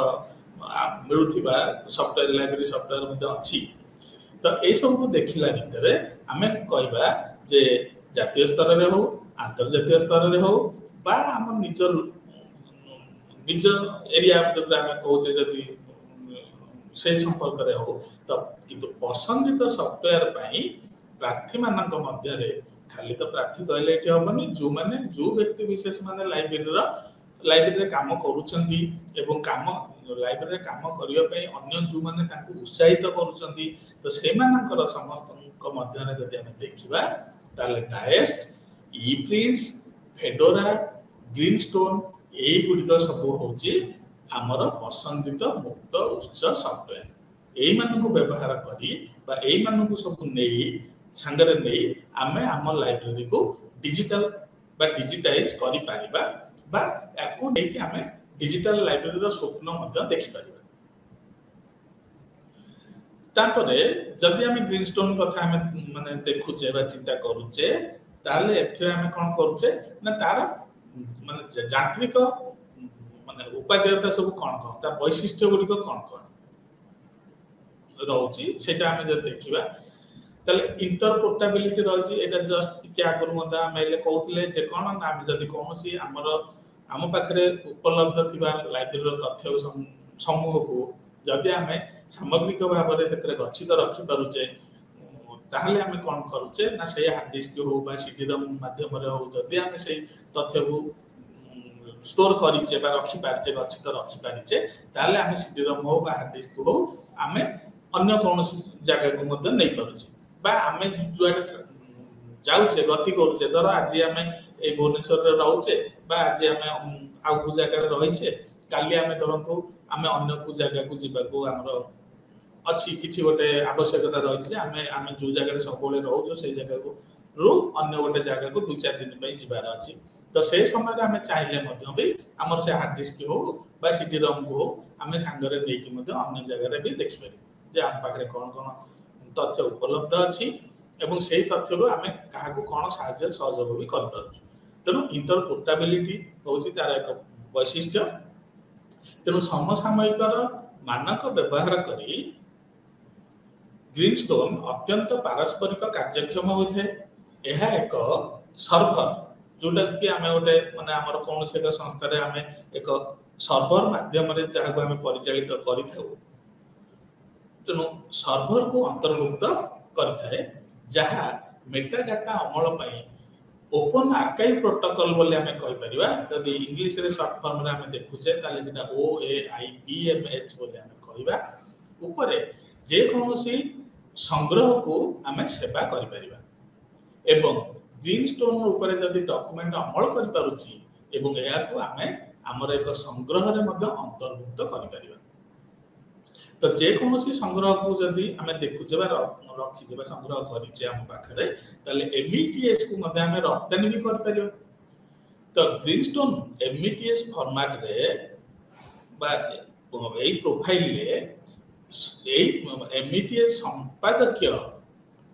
ମିଳୁଥିବା ସଫ୍ଟୱେୟାର ଲାଇବ୍ରେରୀ ସଫ୍ଟୱେୟାର ମଧ୍ୟ ଅଛି। ତ ଏଇସବୁକୁ ଦେଖିଲା ଭିତରେ ଆମେ କହିବା ଯେ ଜାତୀୟ ସ୍ତରରେ ହଉ, ଆନ୍ତର୍ଜାତୀୟ ସ୍ତରରେ ହଉ ବା ଆମ ନିଜ ଏରିଆ ଯୋଉଟା ଆମେ କହୁଛେ ଯଦି ସେଇ ସମ୍ପର୍କରେ ହଉ, ତ କିନ୍ତୁ ପସନ୍ଦିତ ସଫ୍ଟୱେୟାର ପାଇଁ ପ୍ରାର୍ଥୀମାନଙ୍କ ମଧ୍ୟରେ ଖାଲି ତ ପ୍ରାର୍ଥୀ କହିଲେ ଏଠି ହବନି, ଯୋଉ ବ୍ୟକ୍ତି ବିଶେଷ ମାନେ ଲାଇବ୍ରେରୀରେ କାମ କରୁଛନ୍ତି ଏବଂ ଲାଇବ୍ରେରୀରେ କାମ କରିବା ପାଇଁ ଅନ୍ୟ ଯୋଉମାନେ ତାଙ୍କୁ ଉତ୍ସାହିତ କରୁଛନ୍ତି, ତ ସେମାନଙ୍କର ସମସ୍ତଙ୍କ ମଧ୍ୟରେ ଯଦି ଆମେ ଦେଖିବା ତାହେଲେ ଡାଏଷ୍ଟ, ଇପ୍ରିଣ୍ଟସ୍, ଫେଡୋରା, ଗ୍ରୀନଷ୍ଟୋନ এইଗୁଡ଼ିକ ସବୁ ହେଉଛି ଆମର ପସନ୍ଦିତ ମୁକ୍ତ ଉତ୍ସ ସଫ୍ଟୱେୟାର। এইମାନଙ୍କୁ ବ୍ୟବହାର କରି ବା এইମାନଙ୍କୁ ସବୁ ନେଇ सांगरे नहीं आमे आम लाइब्रेरी को डिजिटल बा डिजिटाइज करि परिबा बा याकू नहीं कि आमे डिजिटल लाइब्रेरी रो स्वप्न मध्य देखि परिबा। तापरे जदि आमे ग्रीनस्टोन कथा आमे माने देखुचे बा चिंता करूचे ताले एथे आमे कोन करूचे ना तार माने यांत्रिक माने उपादेयता सब कोन कोन ता वैशिष्ट्य गुडी को कोन कोन रहउची सेटा आमे जब देखिबा ताले इंटरपोर्टेबिलिटी रहउची एटा जस्ट टिके आगुर मदा मेले कहउतले जे कोन ना आमे जदि कोनसी हमर आम पाखरे उपलब्ध थिबा लाइब्रेरी रो तथ्य समूह को जदि आमे सामग्रिक भाव में क्षेत्र गच्छित रखी पारुचे ताहले आमे कोन करूचे ना से हार्ड डिस्क हो बा सीडी रोम माध्यम रे हो जदि आमे से तथ्य को स्टोर करिचे बा रखी पारिचे गच्छित रखी पारिचे ताहले आमे सीडी रोम हो बा हार्ड डिस्क हो आमे अन्य कोनोसी जगह को मध्य नै पारुचे बा आमे जुआडे जाउचे गति करूचे धर आज आमे ए भुवनेश्वर रे रहउचे बा आज आमे आउ को जगह रे रहिचे काली आमे धरंतु आमे अन्य को जगह को जिबा को हमरो अच्छी किछि गोटे आवश्यकता रही जे आमे जो जगह रे सबोले रहउछो से जगह को रु अन्य गोटे जगह को 2-4 दिन पई जिबार अछि तो से समय रे आमे चाहिले मध्य भी हमर से हार्ड डिस्क हो बा सीडी रोम को आमे संगरे नै कि मध्य अन्य जगह रे भी देखि पारि जे हम पाखरे कोन कोन तथ्य उपलब्ध अछि एवं सेही तथ्य रो आमे काहा को कोन साहाय्य सहयोग भी कर पारछु। तेनु इंटरपोर्टेबिलिटी होछि तार एक वैशिष्ट्य। तेनु समसामयिक मानक व्यवहार करी ग्रीनस्टोन अत्यंत पारस्परिक कार्यक्षम होते। यह एक सर्भर जोटा कि आमे गोटे माने हमर कोन से एक संस्था रे आमे एक सर्भर माध्यम रे जहा को आमे परिचालित करिथाउ। तेनु सर्भर को अंतर्भुक्त करिथाए जहा मेटा डाटा अमल पई ओपन आर्काइव प्रोटोकॉल बोले हमें कहि परिबा यदि इंग्लिश रे शॉर्ट फॉर्म रे हमें देखुचे ताले जेटा OAIPMH बोले हमें कहिबा ऊपरे जे कोनोसी संग्रह को हमें सेवा करि परिबा एवं ग्रीनस्टोन ऊपरे यदि डॉक्यूमेंट अमल करि पारुची एवं एया को हमें हमर एक संग्रह रे मध्य अंतर्भुक्त करि परिबा। तो जे कोनोसी संग्रह को जदि हमें देखुचे बा रखी जेबा संग्रह करिचे हम पाखरे ताले METS को मध्य हमें रप्तानी भी कर परिबा। तो ग्रीनस्टोन METS फॉर्मेट रे बा एई प्रोफाइल ले एई METS संपादकीय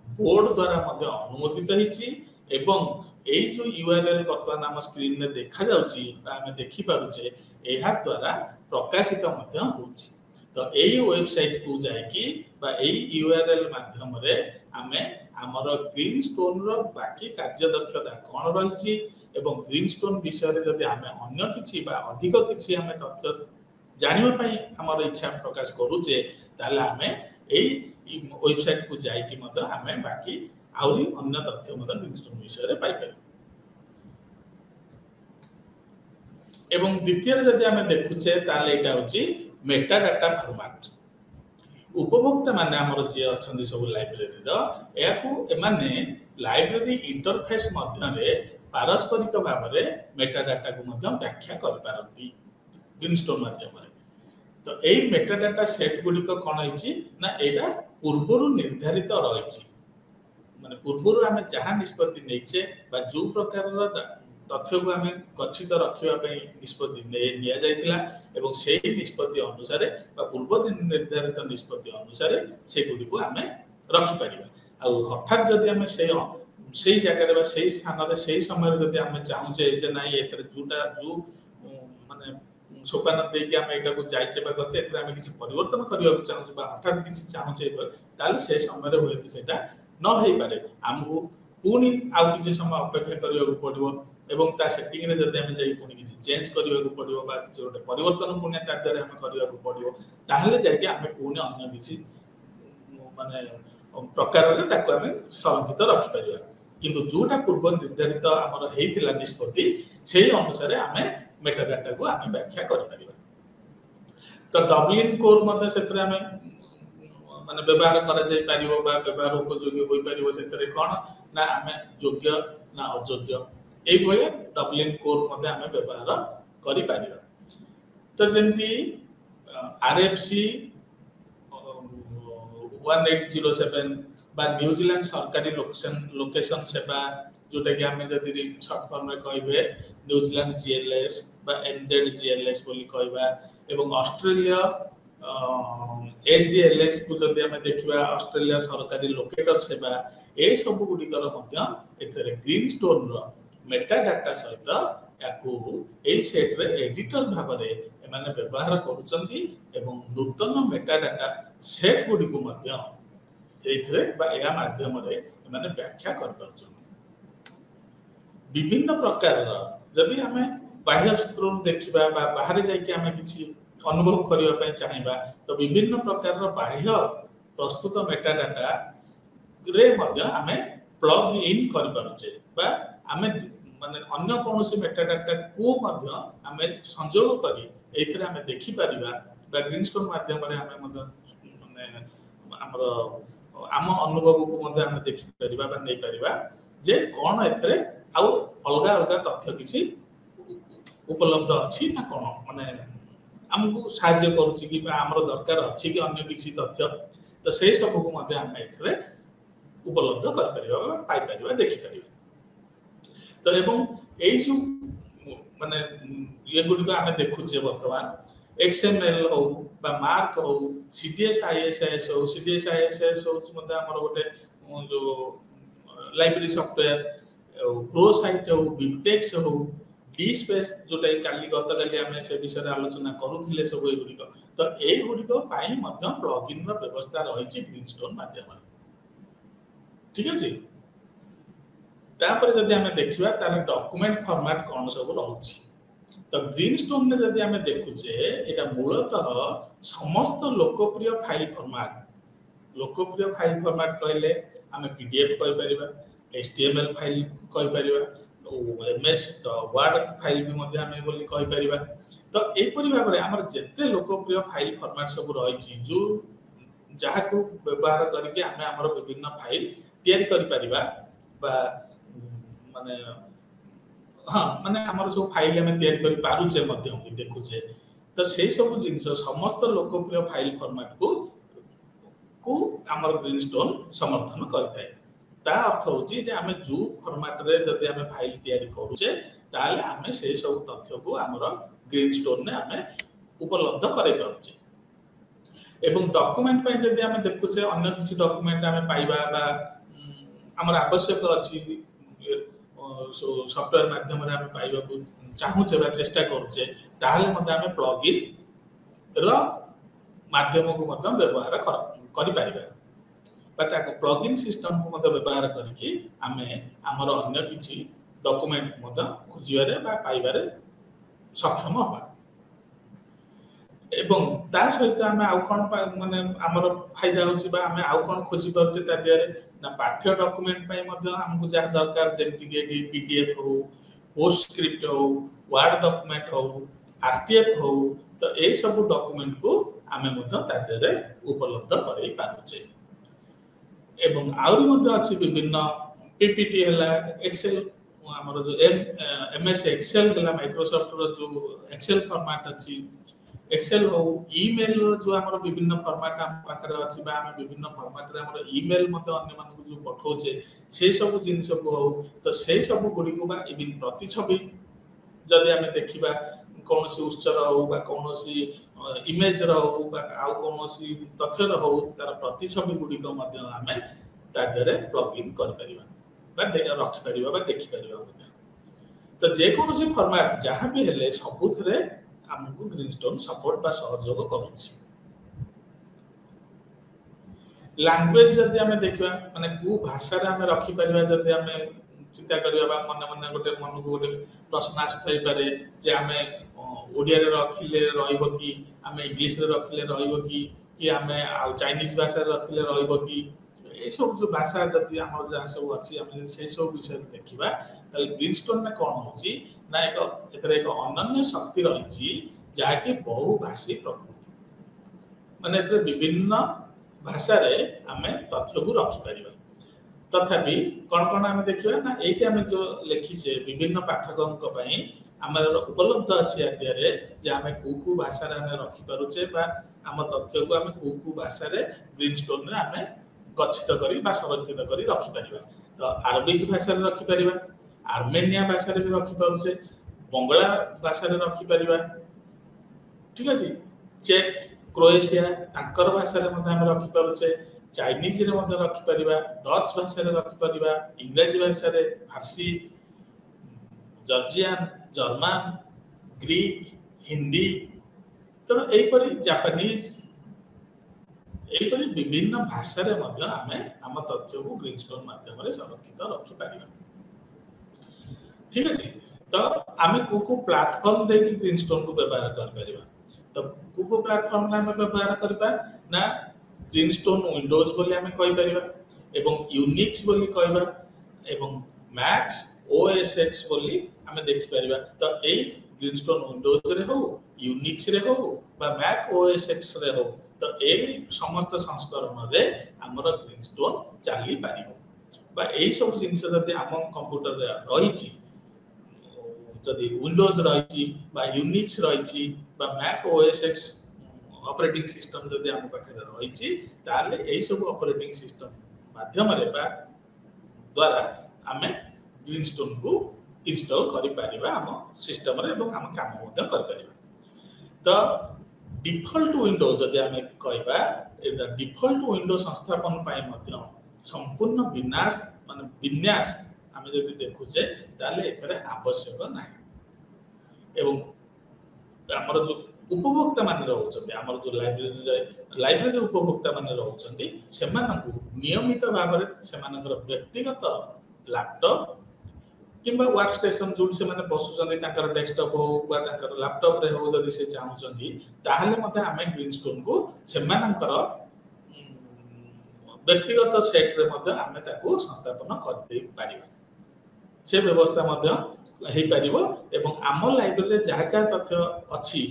बोर्ड द्वारा मध्य अनुमोदित हिची एवं एई जो URL वर्तमान हम स्क्रीन में देखा जाउची बा हमें देखि पारुचे एहा द्वारा प्रकाशित मध्य होची। तो एई वेबसाइट को जाय कि बा एई URL माध्यम रे हमें हमर ग्रीनस्टोन रो बाकी कार्य दक्षता कोन रहिची एवं ग्रीनस्टोन विषय रे जदि हमें अन्य किछि बा अधिक किछि हमें तथ्य जानिबा पई हमर इच्छा प्रकाश करूचे ताले हमें एई वेबसाइट को जाय कि मत हमें बाकी आउरी अन्य तथ्य मत ग्रीनस्टोन विषय रे पाई पारि। एवं द्वितीय जदि हमें देखुचे ताले एटा होची मेटा डाटा फॉर्मेट। उपभोक्ता माने हमर जे अछंदी सब लाइब्रेरी रो याकू एमाने लाइब्रेरी इंटरफेस मध्य रे पारस्परिक भाव रे मेटा डाटा को मध्य व्याख्या कर पारंती ग्रीनस्टोन माध्यम रे। तो एई मेटा डाटा सेट गुडी को कोन हिची ना एटा पूर्वरु निर्धारित रहिची माने पूर्वरु हमें जहां निष्पत्ति नैचे बा जो प्रकार रो तथ्य को हमें गच्छित रखिबा पई निष्पत्ति निया जायतिला एवं सेही निष्पत्ति अनुसार बा पूर्व निर्धारित निष्पत्ति अनुसार से गुडी को हमें रखि परिबा। आ हठात जदि हमें सेही जगह रे बा सेही स्थान रे सेही समय रे जदि हमें चाहुचे जे नाही एथरे जोटा जो माने सोपान दे कि हमें एटा को जायचे बा गते एथरे हमें किछि परिवर्तन करिया चाहुचे बा हठात किछि चाहुचे ताले से समय रे होयति सेटा न हेई पारे हमहु पुनी आउ किछि समय अपेक्षा करिया पड़िबो एवं ता सेटिंग रे जदि हमें जाई पुनी किछि चेंज करिया पड़िबो बा किछि ओटे परिवर्तन पुनी ता द्वारा हमें करिया पड़िबो ताहले जाय कि हमें पुनी अन्य किछि माने प्रकार रे ताको हमें संरक्षित रखि परिबा। किंतु जोटा पूर्व निर्धारित हमर हेइतिला निष्पत्ति सेही अनुसार हमें मेटा डाटा को हमें व्याख्या कर परिबा। तो डबलिन कोर मध्ये सेतरे हमें माने व्यवहार करा जाय पारिबो बा व्यवहार उपयोगी होई पारिबो सेतरे कोन ना हमें योग्य ना अयोग्य एई भले डबलिन कोर मध्ये हमें व्यवहार करि पारिबा। तो जेंती RFC 1807 बा न्यूजीलैंड सरकारी लोकेशन सेवा जोटा कि आम जदि सर्ट फॉर्म में कहे न्यूजीलैंड जीएलएस बा एनजेड जीएलएस बोली कहबा एवं ऑस्ट्रेलिया एजीएलएस को जदि आम देखा ऑस्ट्रेलिया सरकारी लोकेटर सेवा ए सब गुड़िकर ग्रीन स्टोन मेटा डाटा सहित या सेट रे एडिटर भाव में व्यवहार करुचंती एवं नूतन मेटा डाटा सेट गुडी को माध्यम माने व्याख्या कर पारछंती विभिन्न प्रकार जदि आम बाह्य सूत्र देखा बाहर जाकि आम किसी अनुभव करने चाहिए तो विभिन्न प्रकार बाह्य प्रस्तुत मेटा डाटा रे आम प्लग इन कर पारुचे बा आम माने अन्य कौन मेटा डाटा को आम संयोग करी एथिरे आम देखि परिबा बा ग्रीनस्टोन माध्यम रे आम माने हमर आम अनुभव को आम देखि परिबा बा नै परिबा जे कोन एथिरे आउ अलगा अलगा तथ्य किसी उपलब्ध अछि ना कोन माने हमको साहाय्य करुच्ची कि आमर दरकार अच्छी कि अन्य किसी तथ्य तो से सब को आम ए उपलब्ध कर देखिपर तो एवं जो माने ये गुड़िक आम देखुचे बर्तमान एक्सएमएल हो बा मार्क हो सीडीएस आईएसएस हो सीडीएस आईएसएस हो गोटे जो लाइब्रेरी सॉफ्टवेयर प्रो साइट हो बिबटेक्स हो डी स्पेस जोटा काली गत काली आम से विषय आलोचना करुले सब एगुड़िक तो एगुड़िक प्लगइन व्यवस्था रही ग्रीनस्टोन माध्यम ठीक अच्छे तापर जदि आम देखा ताले डॉक्यूमेंट फॉर्मेट कौन सब रही तो ग्रीनस्टोन में जदि आम देखुचे यहाँ मूलतः समस्त लोकप्रिय फाइल फॉर्मेट कहले आम पीडीएफ कहि परिबा एचटीएमएल फाइल कहि परिबा एमएस वर्ड फाइल भी मध्य आमे बोली कहि परिबा तो एपरि भाव रे हमर जत्ते लोकप्रिय फाइल फॉर्मेट सब रही जो जहा को व्यवहार करके आमे हमर विभिन्न फाइल तैयारी करि परिबा बा माने हां माने हमर सब फाइल आमे तैयारी करि पारुचे मध्य भी देखुचे तो से सब जिंस समस्त लोकप्रिय फाइल फॉर्मेट को हमर ग्रीनस्टोन समर्थन करथाय ता अर्थ होची जे आमे जो फॉर्मेट रे जदि आमे फाइल तैयारी करूचे ताले आमे से सब तथ्य को हमर ग्रीनस्टोन ने आमे उपलब्ध करे पारुचे एवं डॉक्यूमेंट पे जदि आमे देखुचे अन्य किसी डॉक्यूमेंट आमे पाइबा बा हमर आवश्यक अछि सॉफ्टवेयर माध्यम रे आमे पाइबा को चाहूचे बा चेष्टा करूचे ताले मते आमे प्लगइन रो माध्यम को मते व्यवहार करि परिबा प्लगइन सिस्टम को मत व्यवहार करके आमे हमर अन्य किछि डॉक्यूमेंट मत खोजिबारे बा पाइबारे सक्षम होबा एवं ता सहित आमे आउ कोन माने हमर फायदा होछि बा आमे आउ कोन खोजि परछे ता दियारे ना पाठ्य डॉक्यूमेंट पई मत हमकु जा दरकार जेमति के पीडीएफ हो पोस्टस्क्रिप्ट हो वर्ड डॉक्यूमेंट हो आरटीएफ हो तो ए सब डॉक्यूमेंट को आमे मत ता दियारे उपलब्ध करै पारुछे एवं आउरी मध्य अछि विभिन्न पीपीटी हला एक्सेल हमर जो एमएस एक्सेल हला माइक्रोसॉफ्ट रो जो एक्सेल फॉर्मेट अछि एक्सेल हो ईमेल जो हमर विभिन्न फॉर्मेट हम पाखरे अछि बा हम विभिन्न फॉर्मेट रे हमर ईमेल मते अन्य मानकु जो पठोचे से सब जिनिस को हो तो से सब गुडी को बा इबिन प्रतिछवि जदि हमें देखिबा कौन सी उत्सर हो बा कौन सी इमेज रो बा आउ कौन सी तथ्य रो तार प्रतिछवि गुडी को मध्य हमें तादरे प्लग इन कर परिबा बा रख परिबा बा देखि परिबा मध्य तो जे कौन सी फॉर्मेट जहां भी हेले सबुथरे हमको ग्रीनस्टोन सपोर्ट बा सहयोग करूछि लैंग्वेज जदि हमें देखिबा माने को भाषा रे हमें रखि परिबा जदि हमें चिंता करिबा मन मन गोटे मन को गोटे प्रश्न आस्थाई पारे जे हमें ओडिया रे रखिले रहइबो कि हमें इंग्लिश रे रखिले रहइबो कि हमें आ चाइनीज भाषा रे रखिले रहइबो कि ए सब जो भाषा जदि हमर जा सब अछि हम से सब विषय देखिबा ताले ग्रीनस्टोन में कोन होची ना एक एतरे एक अनन्य शक्ति रहिछि जाके बहुभाषी प्रकृति माने एतरे विभिन्न भाषा रे हमें तथ्य को रखि परिबा तथापि कौन कौन आम देखा ना ये आम जो लिखीचे विभिन्न पाठकों आम उपलब्ध अच्छी आम को भाषा रखिपे आम तथ्य को आम कौ भाषा ग्रीनस्टोन रे आम गच्छित करी संरक्षित करी रखिपर। तो अरबिक भाषा रखिपर, आर्मेनिया भाषा भी रखिपे, बंगला भाषा रखिपर, ठीक अच्छे, चेक क्रोएशिया तांकर भाषा रखिपे, चाइनीज रे रखिपर, डच भाषा रखिपर, इंग्राजी भाषा फारसी, जर्जियान, जर्मान, ग्रीक, हिंदी, तेणु यहीपरि जापानीज, यहीपरि विभिन्न भाषा आमे आम तथ्य को ग्रीनस्टोन माध्यम संरक्षित रखिपर। ठीक अच्छे, तो आम को प्लाटफर्म दे ग्रीनस्टोन को व्यवहार कर, तो को प्लाटफर्म आम व्यवहार करबा ना ग्रीनस्टोन विंडोज बोली आम कहि एवं यूनिक्स बोली कहबा एवं मैक्स ओएसएक्स बोली आम देखि परिबा। तो एई ग्रीनस्टोन विंडोज रे हो, यूनिक्स रे हो बा मैक ओएसएक्स रे हो, तो एई समस्त संस्करण रे हमर ग्रीनस्टोन चली पारिबो बा एई सब जिनिस जदि आम कंप्यूटर रे रहिछि, जदि विंडोज रही यूनिक्स रही मैक ओएसएक्स ऑपरेटिंग सिस्टम जदि आम पाखे रही ताले यही सब ऑपरेटिंग सिस्टम माध्यम द्वारा आम ग्रीनस्टोन को इंस्टॉल करि परिबा आम सिस्टम रे एवं आम काम मध्य कर परिबा। तो डिफॉल्ट विंडो जदि आम कहबा डिफॉल्ट विंडो संस्थापन पाई मध्य संपूर्ण विन्यास माने विन्यास आम जदि देखुचे ताले एतरे आवश्यक नाही एवं हमर जो उपभोक्ता माने रहउछन्ते, हमर जो लाइब्रेरी उपभोक्ता माने रहउछन्ते सेमानकु नियमित भाव में सेमानकर व्यक्तिगत लैपटॉप किंबा वर्क स्टेशन जो से माने बसुछन्ते तांकर डेस्कटॉप हो बा तांकर लैपटॉप रे हो जदि से चाहुछन्ती ताहाले मते आमे ग्रीनस्टोन को सेमानकर व्यक्तिगत सेट रे मते आमे ताको संस्थापन कर दे पारिबा। से व्यवस्था हो पारिबो एवं आम लाइब्रेरी जहाँ जहाँ तथ्य अच्छी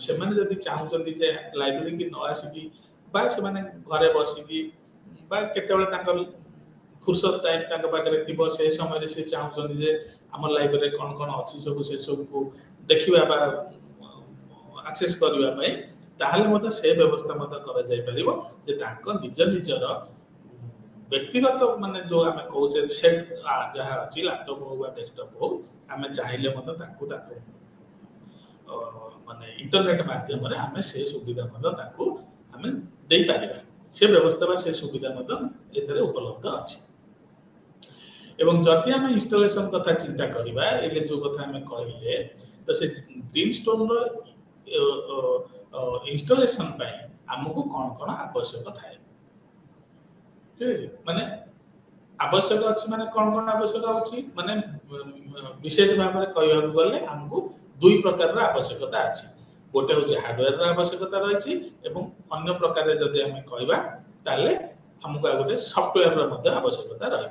से माने जदि चाहुछन्ती जे लाइब्रेरी की न आसिकी बा से माने घरे बसिकी बा केतेबेले तांकर फुर्सत टाइम तांक पाखरे थिबो से समय से चाहुछन्ती जे आम लाइब्रेरी कौन कौन अच्छी सब से सब को देखिबा बा एक्सेस करबा पई ताहाले मते से व्यवस्था मते करा जाय परिबो जे तांक निज निजर व्यक्तिगत माने जो आम कहूचे सेट जहाँ अच्छी लैपटॉप हो डेस्कटॉप हो आम चाहिए मत माने इंटरनेट माध्यम रे आम से सुविधा आम दे पारिबा। से व्यवस्था बा से सुविधा एथरे उपलब्ध अछि एवं जदि आम इंस्टॉलेशन कथा चिंता करबा एले जो कथा आम कहले तो से ग्रीनस्टोन रो इंस्टॉलेशन पई हमकु कोन कोन आवश्यक थाए, ठीक है माने आवश्यक अच्छी माने कौन आवश्यक अच्छी माने विशेष भाव में कहवा गले हमको दुई प्रकार आवश्यकता अच्छी, गोटे हूँ हार्डवेयर आवश्यकता रही एवं अन्य प्रकार जदि आम कहवा ताले हमको आ गोटे सॉफ्टवेयर आवश्यकता रही।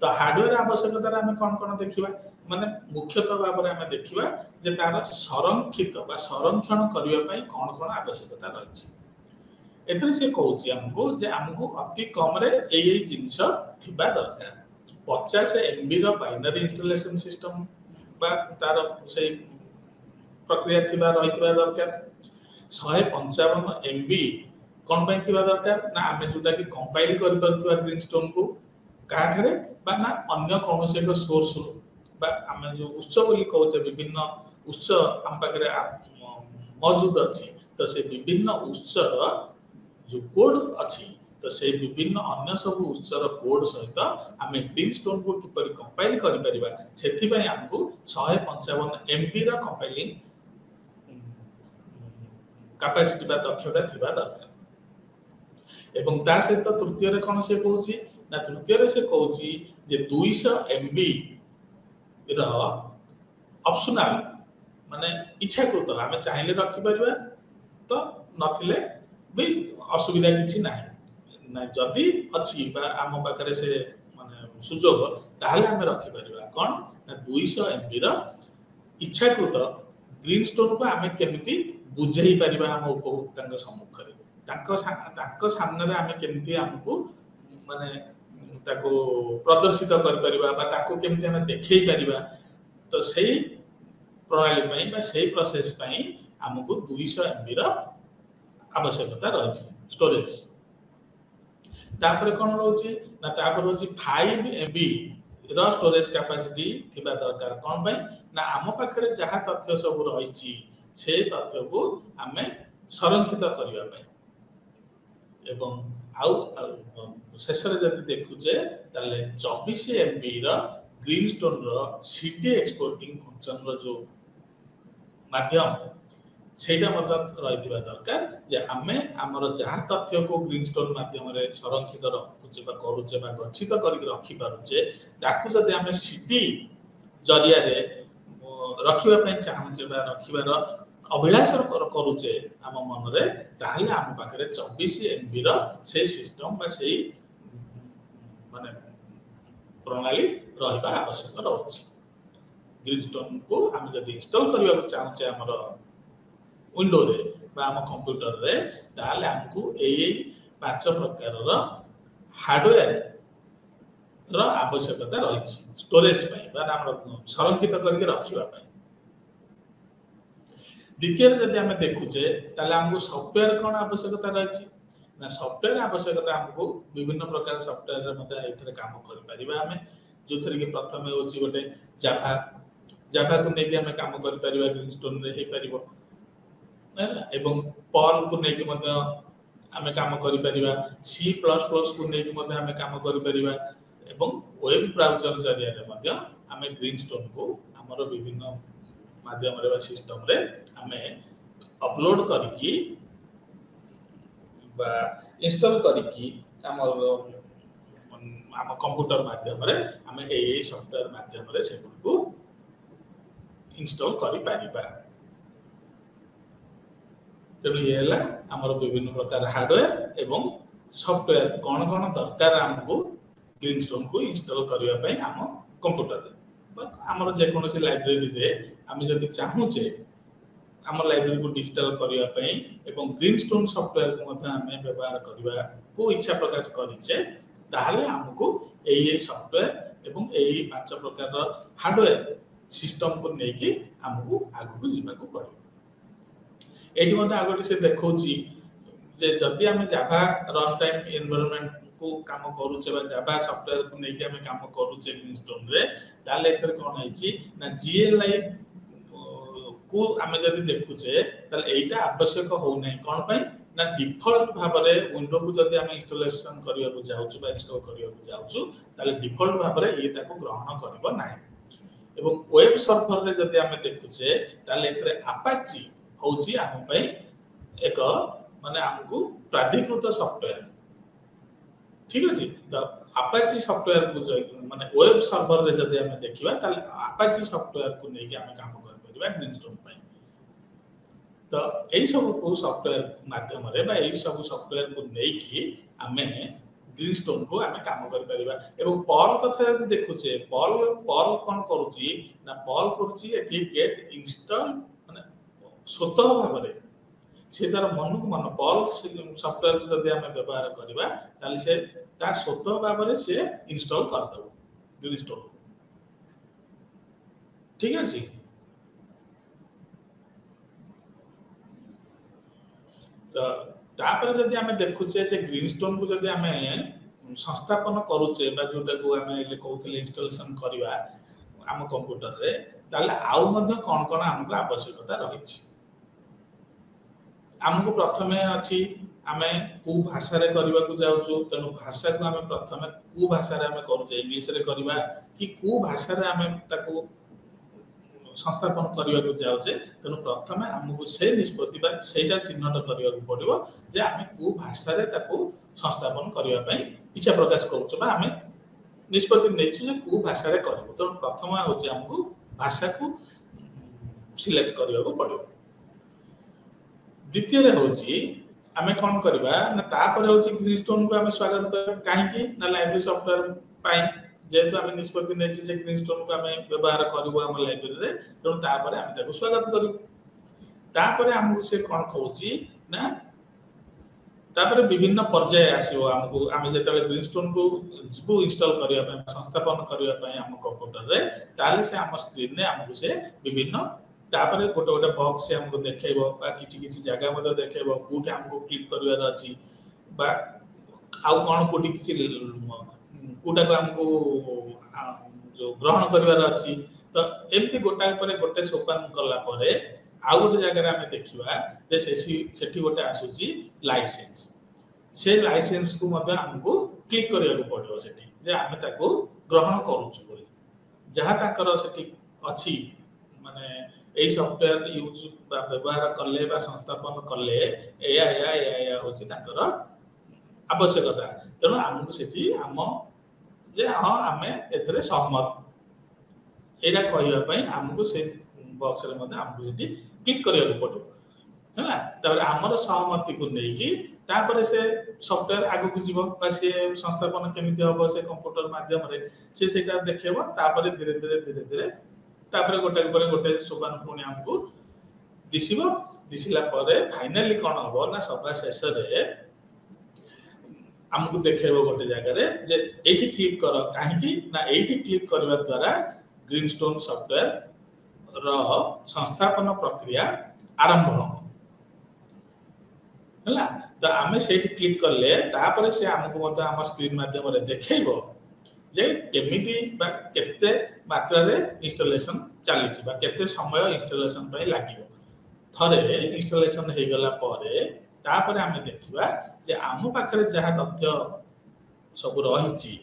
तो हार्डवेयर आवश्यकता आम कौन कौन देखा माने मुख्यतः भाव में आम देखा जे तार संरक्षित बा संरक्षण करने कौन कौन आवश्यकता रही। एथरे से कहूँ आमको जे आमको अति कम रे यही जिनस थिबा दरकार 50 MB रो बाइनरी इंस्टॉलेशन सिस्टम बा तार से प्रक्रिया थिबा रहितबा दरकार 155 MB कोन पई थिबा दरकार ना आमे जोटा कि कंपाइल करि परथुवा ग्रीनस्टोन को काठरे बा ना अन्य कोनोसे एक सोर्स रो बा आमे जो उत्स बोली कहूचे विभिन्न उत्स आम पाखरे मौजूद अछि। तो से विभिन्न उत्सर जो कोड अच्छी तो से विभिन्न अन्य सब उत्सर कोड सहित आम ग्रीनस्टोन को किपर कंपाइल करें आमको 155 MB रा कंपाइलिंग कैपेसिटी बा दक्षता थिबा दरकार एवं ता सहित तृतीय कौन से कहूँ ना तृतीय से कहूँ जे 200 MB रा ऑप्शनल माने इच्छाकृत आम चाहिए रखिपर तो नथिले भी असुविधा किसी ना जदि अच्छी आम पाखे से माने सुजोग ताहले आम रखिपर कौन ना 200 MB रा इच्छाकृत ग्रीनस्टोन को आम केमिति बुझेई पारिबा आम उपभोक्ता सम्मुख सामने आम केमिति आमको माने ताको प्रदर्शित कर परिबा बा ताको केमिति आम देखै परिबा। तो सही प्रणाली पई बा सही प्रोसेस पई हमको 200 MB रा आवश्यकता रही स्टोरेज तापर कौन रोचे ना तापर रोचे 5 MB रो स्टोरेज कैपेसिटी थिबा दरकार कौन भाई ना आम पाखरे जहाँ तथ्य सब रही से तथ्य को आमे संरक्षित करबा पई एवं आउ शेष जब देखुचे ताले 24 MB रो ग्रीनस्टोन रो सिटी एक्सपोर्टिंग फंक्शन रो जो माध्यम सेटा रही दरकार जे आमे आमर जहाँ तथ्य को ग्रीनस्टोन माध्यम रे संरक्षित रखुचे करुचे गच्छित करके रखी पारुचे ताकू जदि आमे सिटी जरिया रे रखिबा पई चाहूचे रखिबार अभिलाष करुचे आम मन रे ताहले आम पाखरे 24 MB रो से सिस्टम बा से माने प्रणाली रहिबा आवश्यक रहउची ग्रीनस्टोन को आम जदि इंस्टॉल करबा चाहूचे हमर विंडो रे बा हम कंप्यूटर रे ताले हमकू एई 5 प्रकार रो हार्डवेयर रो आवश्यकता रही स्टोरेज पई बा हम संरक्षित करके रखिबा पई द्वितीय जदि हम देखुचे ताले हमकू सॉफ्टवेयर कोन आवश्यकता रही ना सॉफ्टवेयर आवश्यकता हमकू विभिन्न प्रकार सॉफ्टवेयर रे मते एथरे काम करि परिबा हमें जोथरे कि प्रथम होची गोटे जावा जावा को नेकी हम काम करि परिबा ग्रीनस्टोन रे हे परिबो एवं पर्ल को नेकी मते आमे काम करि परिबा C++ को नेकी मते आमे काम करि परिबा एवं वेब ब्राउजर जरिया रे मते आमे ग्रीनस्टोन को हमर विभिन्न माध्यम रे सिस्टम रे आमे अपलोड करिकि बा इंस्टॉल करिकि हमर हम कंप्यूटर माध्यम रे आमे ए सॉफ्टवेयर माध्यम रे से को इंस्टॉल करि परिबा तेणु ये आमर विभिन्न प्रकार हार्डवेयर एवं सॉफ्टवेयर कौन कौन दरकार आमको ग्रीनस्टोन को इंस्टॉल करने आम कंप्यूटर आमर जेकोसी लाइब्रेरी रे आम जदि चाहूचे आम लाइब्रेरी को डिजिटल करने एवं ग्रीनस्टोन सॉफ्टवेयर को आम व्यवहार करने को इच्छा प्रकाश करें ताहले आमको यही सॉफ्टवेयर एवं यही 5 प्रकार हार्डवेयर सिस्टम को लेकिन आमको आगू जावाक पड़े एटी मते आगोटे से देखौची जे जदि हमें जावा रन टाइम एनवायरनमेंट को काम करूचे बा जावा सॉफ्टवेयर को नेकी हमें काम करूचे ग्रीनस्टोन रे ताले एथर कोन आइची ना GLI को हमें जदि देखुचे ताले एटा आवश्यक हो नै कोन पई ना डिफॉल्ट भाव रे विंडो को जदि हमें इंस्टॉलेशन करिया को जाउछु बा इंस्टॉल करिया को जाउछु ताले डिफॉल्ट भाव रे ए ताको ग्रहण करबो नाही एवं वेब सर्वर रे जदि हमें देखुचे ताले एथरे अपाची होची आम पई एक माने हमकू प्राधिकृत सॉफ्टवेयर ठीक अछि तो अपाची सॉफ्टवेयर को माने वेब सर्वर रे जदि हम देखिबा ताले अपाची सॉफ्टवेयर को नेकी हम काम कर परिबा ग्रीनस्टोन पई तो एई सब को सॉफ्टवेयर माध्यम रे बा एई सब सॉफ्टवेयर को नेकी हमें ग्रीनस्टोन को हमें काम कर परिबा एवं पर्ल कथा जदि देखुचे पर्ल कोन करूची ना पर्ल करूची एठी गेट इंस्टॉल माने स्वतः भाव में से तार मन को मन पर्ल सॉफ्टवेयर को जदि हम व्यवहार करबा ताले से ता स्वतः भाव में से इंस्टॉल कर दबो ग्रीनस्टोन ठीक है जी तो तापर जदि हम देखुचे जे ग्रीनस्टोन को जदि हम संस्थापन करूचे बा जोटा को हम ले कहउतले इंस्टॉलेशन करबा हम कंप्यूटर रे ताले आउ मध्ये कोन कोन हमको आवश्यकता रहिछि हमको प्रथमे अछि आमे को भाषा रे करबा को जाउछु तनो भाषा को आमे प्रथमे को भाषा रे आमे करूचे इंग्लिश रे करबा कि को भाषा रे आमे ताको संस्थापन करबा को जाउचे तनो प्रथमे हमको से निष्पत्ति बा सेटा चिन्हट करबा को पड़िबो जे आमे को भाषा रे ताको संस्थापन करबा पई इच्छा प्रकाश करूछु बा आमे निष्पत्ति नेछु जे को भाषा रे करबो तो प्रथम होचे हमको भाषा को सिलेक्ट करबा को पड़िबो द्वितीय रे होची आमे कोन करबा ना तापर होची ग्रीनस्टोन को आमे स्वागत कर काहे कि ना लाइब्रेरी सॉफ्टवेयर पाई जेतु आमे निष्पत्ति नेछि जे ग्रीनस्टोन को आमे व्यवहार करबो हम लाइब्रेरी रे त तापर आमे ताको स्वागत करू तापर हमहु से कोन कहूची ना तापर विभिन्न पर्याय आसीओ हमहु आमे जेतले ग्रीनस्टोन को जिबो इंस्टॉल करिया पय संस्थापन करिया पय हम कंप्यूटर रे ताले से हम स्क्रीन रे हमहु से विभिन्न तापर गोटे गोटे बॉक्स से हमको देखेबो बा किछि जगह मते देखेबो कोठी हमको क्लिक करिवार अछि बा आउ कोन कोठी किछि कोटा को हमको जो ग्रहण करिवार अछि तो एमती गोटा पर गोटे सोपान कला परे आउ गोटे जगह आमे देखिबा जे सेठी गोटे आसुची लाइसेंस से लाइसेंस को मते हमको क्लिक करिया को पड़ियो सेठी जे आमे ताको ग्रहण करूछु बोली जहाँ ताकर सेठी अछि माने एई सॉफ्टवेयर यूज बा व्यवहार कले बा संस्थापन कले एया होची ताकर आवश्यकता तेणु हमको सेठी हम जे हां आमे एथरे सहमत एरा कहइबा पई हमको से बॉक्स रे मध्ये हमको सेठी क्लिक करिया को पड़ो हैना तबरे हमर सहमति को नै कि तापर से सॉफ्टवेयर आगु को जीवो बा से संस्थापन केमिति होबो से कंप्यूटर माध्यम रे से सेटा देखेबो तापर धीरे धीरे तापर गोटे सोपान पुणी हमको दिसिबो दिसिला परे फाइनली कोन हबो ना सभा शेष रे हमको देखेबो गोटे जगह रे जे एठी क्लिक कर काहे कि ना एठी क्लिक करबा द्वारा ग्रीनस्टोन सॉफ्टवेयर रो संस्थापन प्रक्रिया आरंभ हो हला तो आमे सेठी क्लिक करले तापर से हमको मते हम स्क्रीन माध्यम रे देखेबो जे केमिति बा केते मात्रा रे इंस्टॉलेशन चली छि बा केते समय इंस्टॉलेशन पय लागिवो थरे इंस्टॉलेशन हे गला परे तापर आमे देखिबा जे आम पाखरे जहा तथ्य सब रही छि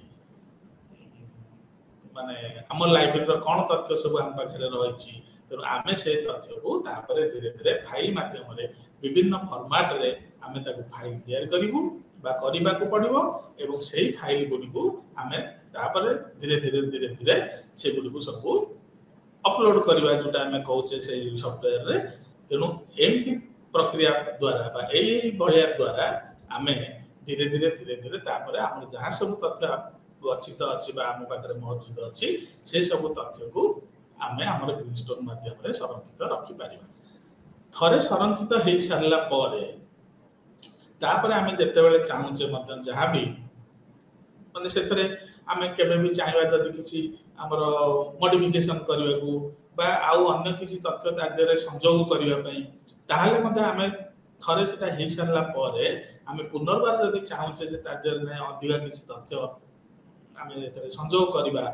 माने हम लाइब्रेरी रो कोन तथ्य सब आम पाखरे रही छि तो आमे से तथ्य को तापर धीरे धीरे फाइल माध्यम रे विभिन्न फॉर्मेट रे आमे ताको फाइल तैयार करिवु बा करिबा को पड़िवो एवं सेही फाइल गुडी को आमे तापर धीरे धीरे से गुडी को सब अपलोड करबा जोटा हमें कहूचे से सॉफ्टवेयर रे तेनु एमती प्रक्रिया द्वारा बा एई बलिया द्वारा आमे धीरे धीरे तापर हम जहां सब तथ्य गच्छित अछि बा हम पाखरे मौजूद अछि से सब तथ्य को आमे हमर ग्रीनस्टोन माध्यम रे संरक्षित रखि परिबा थरे संरक्षित हे सारला परे तापर आमे जते बेले चाहुचे मत जहां भी माने सेथरे आमे केबे भी चाहबा जदि किछि हमर मॉडिफिकेशन करबा को बा आउ अन्य किछि तथ्य तादेरे संयोग करबा पई ताहाले मते आमे थरे सेटा हे सारला परे आमे पुनर्बार जदि चाहुचे जे तादेरे नै अधिक किछि तथ्य आमे एतरे संयोग करबा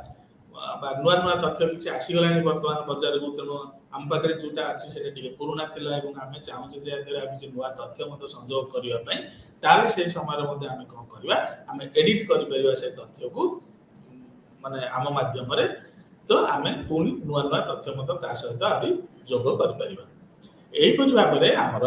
बा नुआ तथ्य किछि आसी गलानी वर्तमान बाजार को तेनो हम पाखरे जोटा अछि सेटा टिके पुराना थिला एवं आमे चाहुचे जे एतरे किछि नुआ तथ्य मते संयोग करबा पई ताले से समय रे मते आमे कोन करबा आमे एडिट करि परिबा से तथ्य को माने आम माध्यम रे तो आमे पुनी नुआ तथ्य मते ता सहित आरि जोग कर परिबा एही परि भाबरे हमर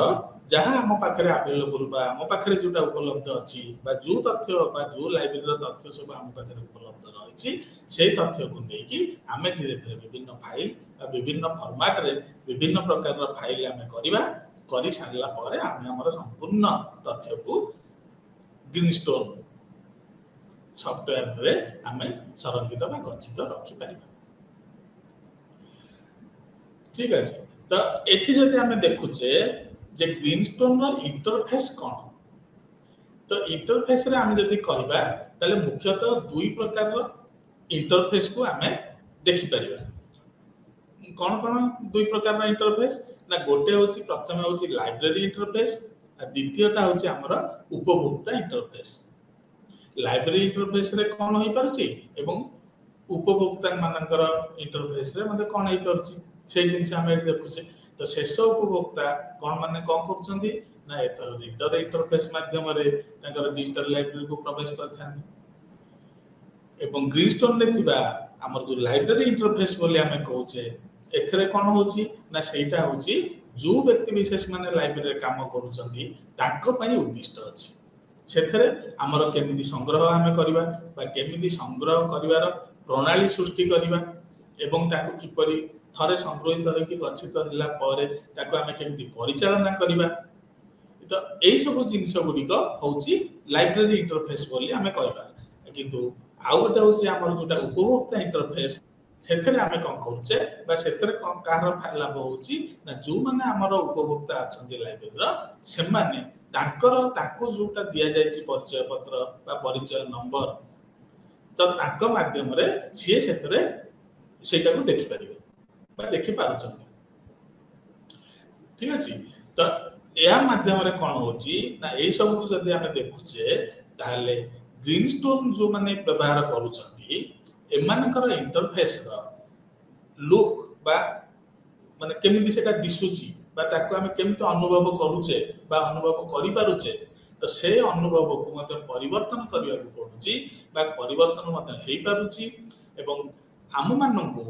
जहां हम पाखरे अवेलेबल बा हम पाखरे जोटा उपलब्ध अछि बा जो तथ्य बा जो लाइब्रेरी रो तथ्य सब हम पाखरे उपलब्ध रहिछि से तथ्य को नेकी आमे धीरे धीरे विभिन्न फाइल विभिन्न फॉर्मेट रे विभिन्न प्रकार रो फाइल आमे करबा करि सारला परे आमे हमर संपूर्ण तथ्य को ग्रीनस्टोन सॉफ्टवेयर रे आमे संरक्षित बा गच्छित रखि परिबा ठीक अछि तो एथि जदि आमे देखुचे जे ग्रीनस्टोन रो इंटरफेस कोन तो इंटरफेस रे आमे जदि कहबा तले मुख्यतः दुई प्रकार रो इंटरफेस को आमे देखि परिबा कोन कोन दुई प्रकार रो इंटरफेस ना गोटे होची प्रथम होची लाइब्रेरी इंटरफेस आ द्वितीयटा होची हमर उपभोक्ता इंटरफेस लाइब्रेरी इंटरफेस रे कोन होई परछि एवं उपभोक्ता मानकर इंटरफेस रे मते कोन होई परछि से जिंस हम एट देखुचे तो शेष उपभोक्ता कोन माने कोन करछंती ना एथर रीडर इंटरफेस माध्यम रे ताकर डिजिटल लाइब्रेरी को प्रवेश करथान एवं ग्रीनस्टोन ने थिबा हमर जो लाइब्रेरी इंटरफेस बोली हमें कहूचे एथरे कोन होची ना सेटा होची जो व्यक्ति विशेष माने लाइब्रेरी रे काम करूछंती ताको पई उद्दिष्ट अछि सेथरे हमर केमिति संग्रह हमें करबा बा केमिति संग्रह करिवार प्रणाली सृष्टि करबा एवं ताको किपरि थरे संग्रहित होई कि गच्छित हला परे ताको हमें केमिति परिचालना करबा तो एई सब जिंस गुडी को होची लाइब्रेरी इंटरफेस बोली हमें कहबा किंतु आउ गोटे होची हमर जोटा उपभोक्ता इंटरफेस सेथरे हमें कोन करछे बा सेथरे कोन कार लाभ होची ना जो माने हमर उपभोक्ता अछंती लाइब्रेरी रो से माने ताको जोटा दिया जायछि परिचय पत्र बा परिचय नंबर तो ताको माध्यम रे से सेथरे सेटा को देखि परिबे बा देखि पारुछंती ठीक अच्छे तो या माध्यम कौन होची ना ए सब को जदि आमे देखुचे ताले ग्रीनस्टोन जो माने व्यवहार करूछंती एमानकर इंटरफेस रो लुक बा माने केमिति सेटा दिसुची बा ताको आमे केमिति अनुभव करूचे बा अनुभव करि पारुचे तो से अनुभव को मते परिवर्तन करिया को पडुची बा परिवर्तन मते हेई पारुची एवं आम माननको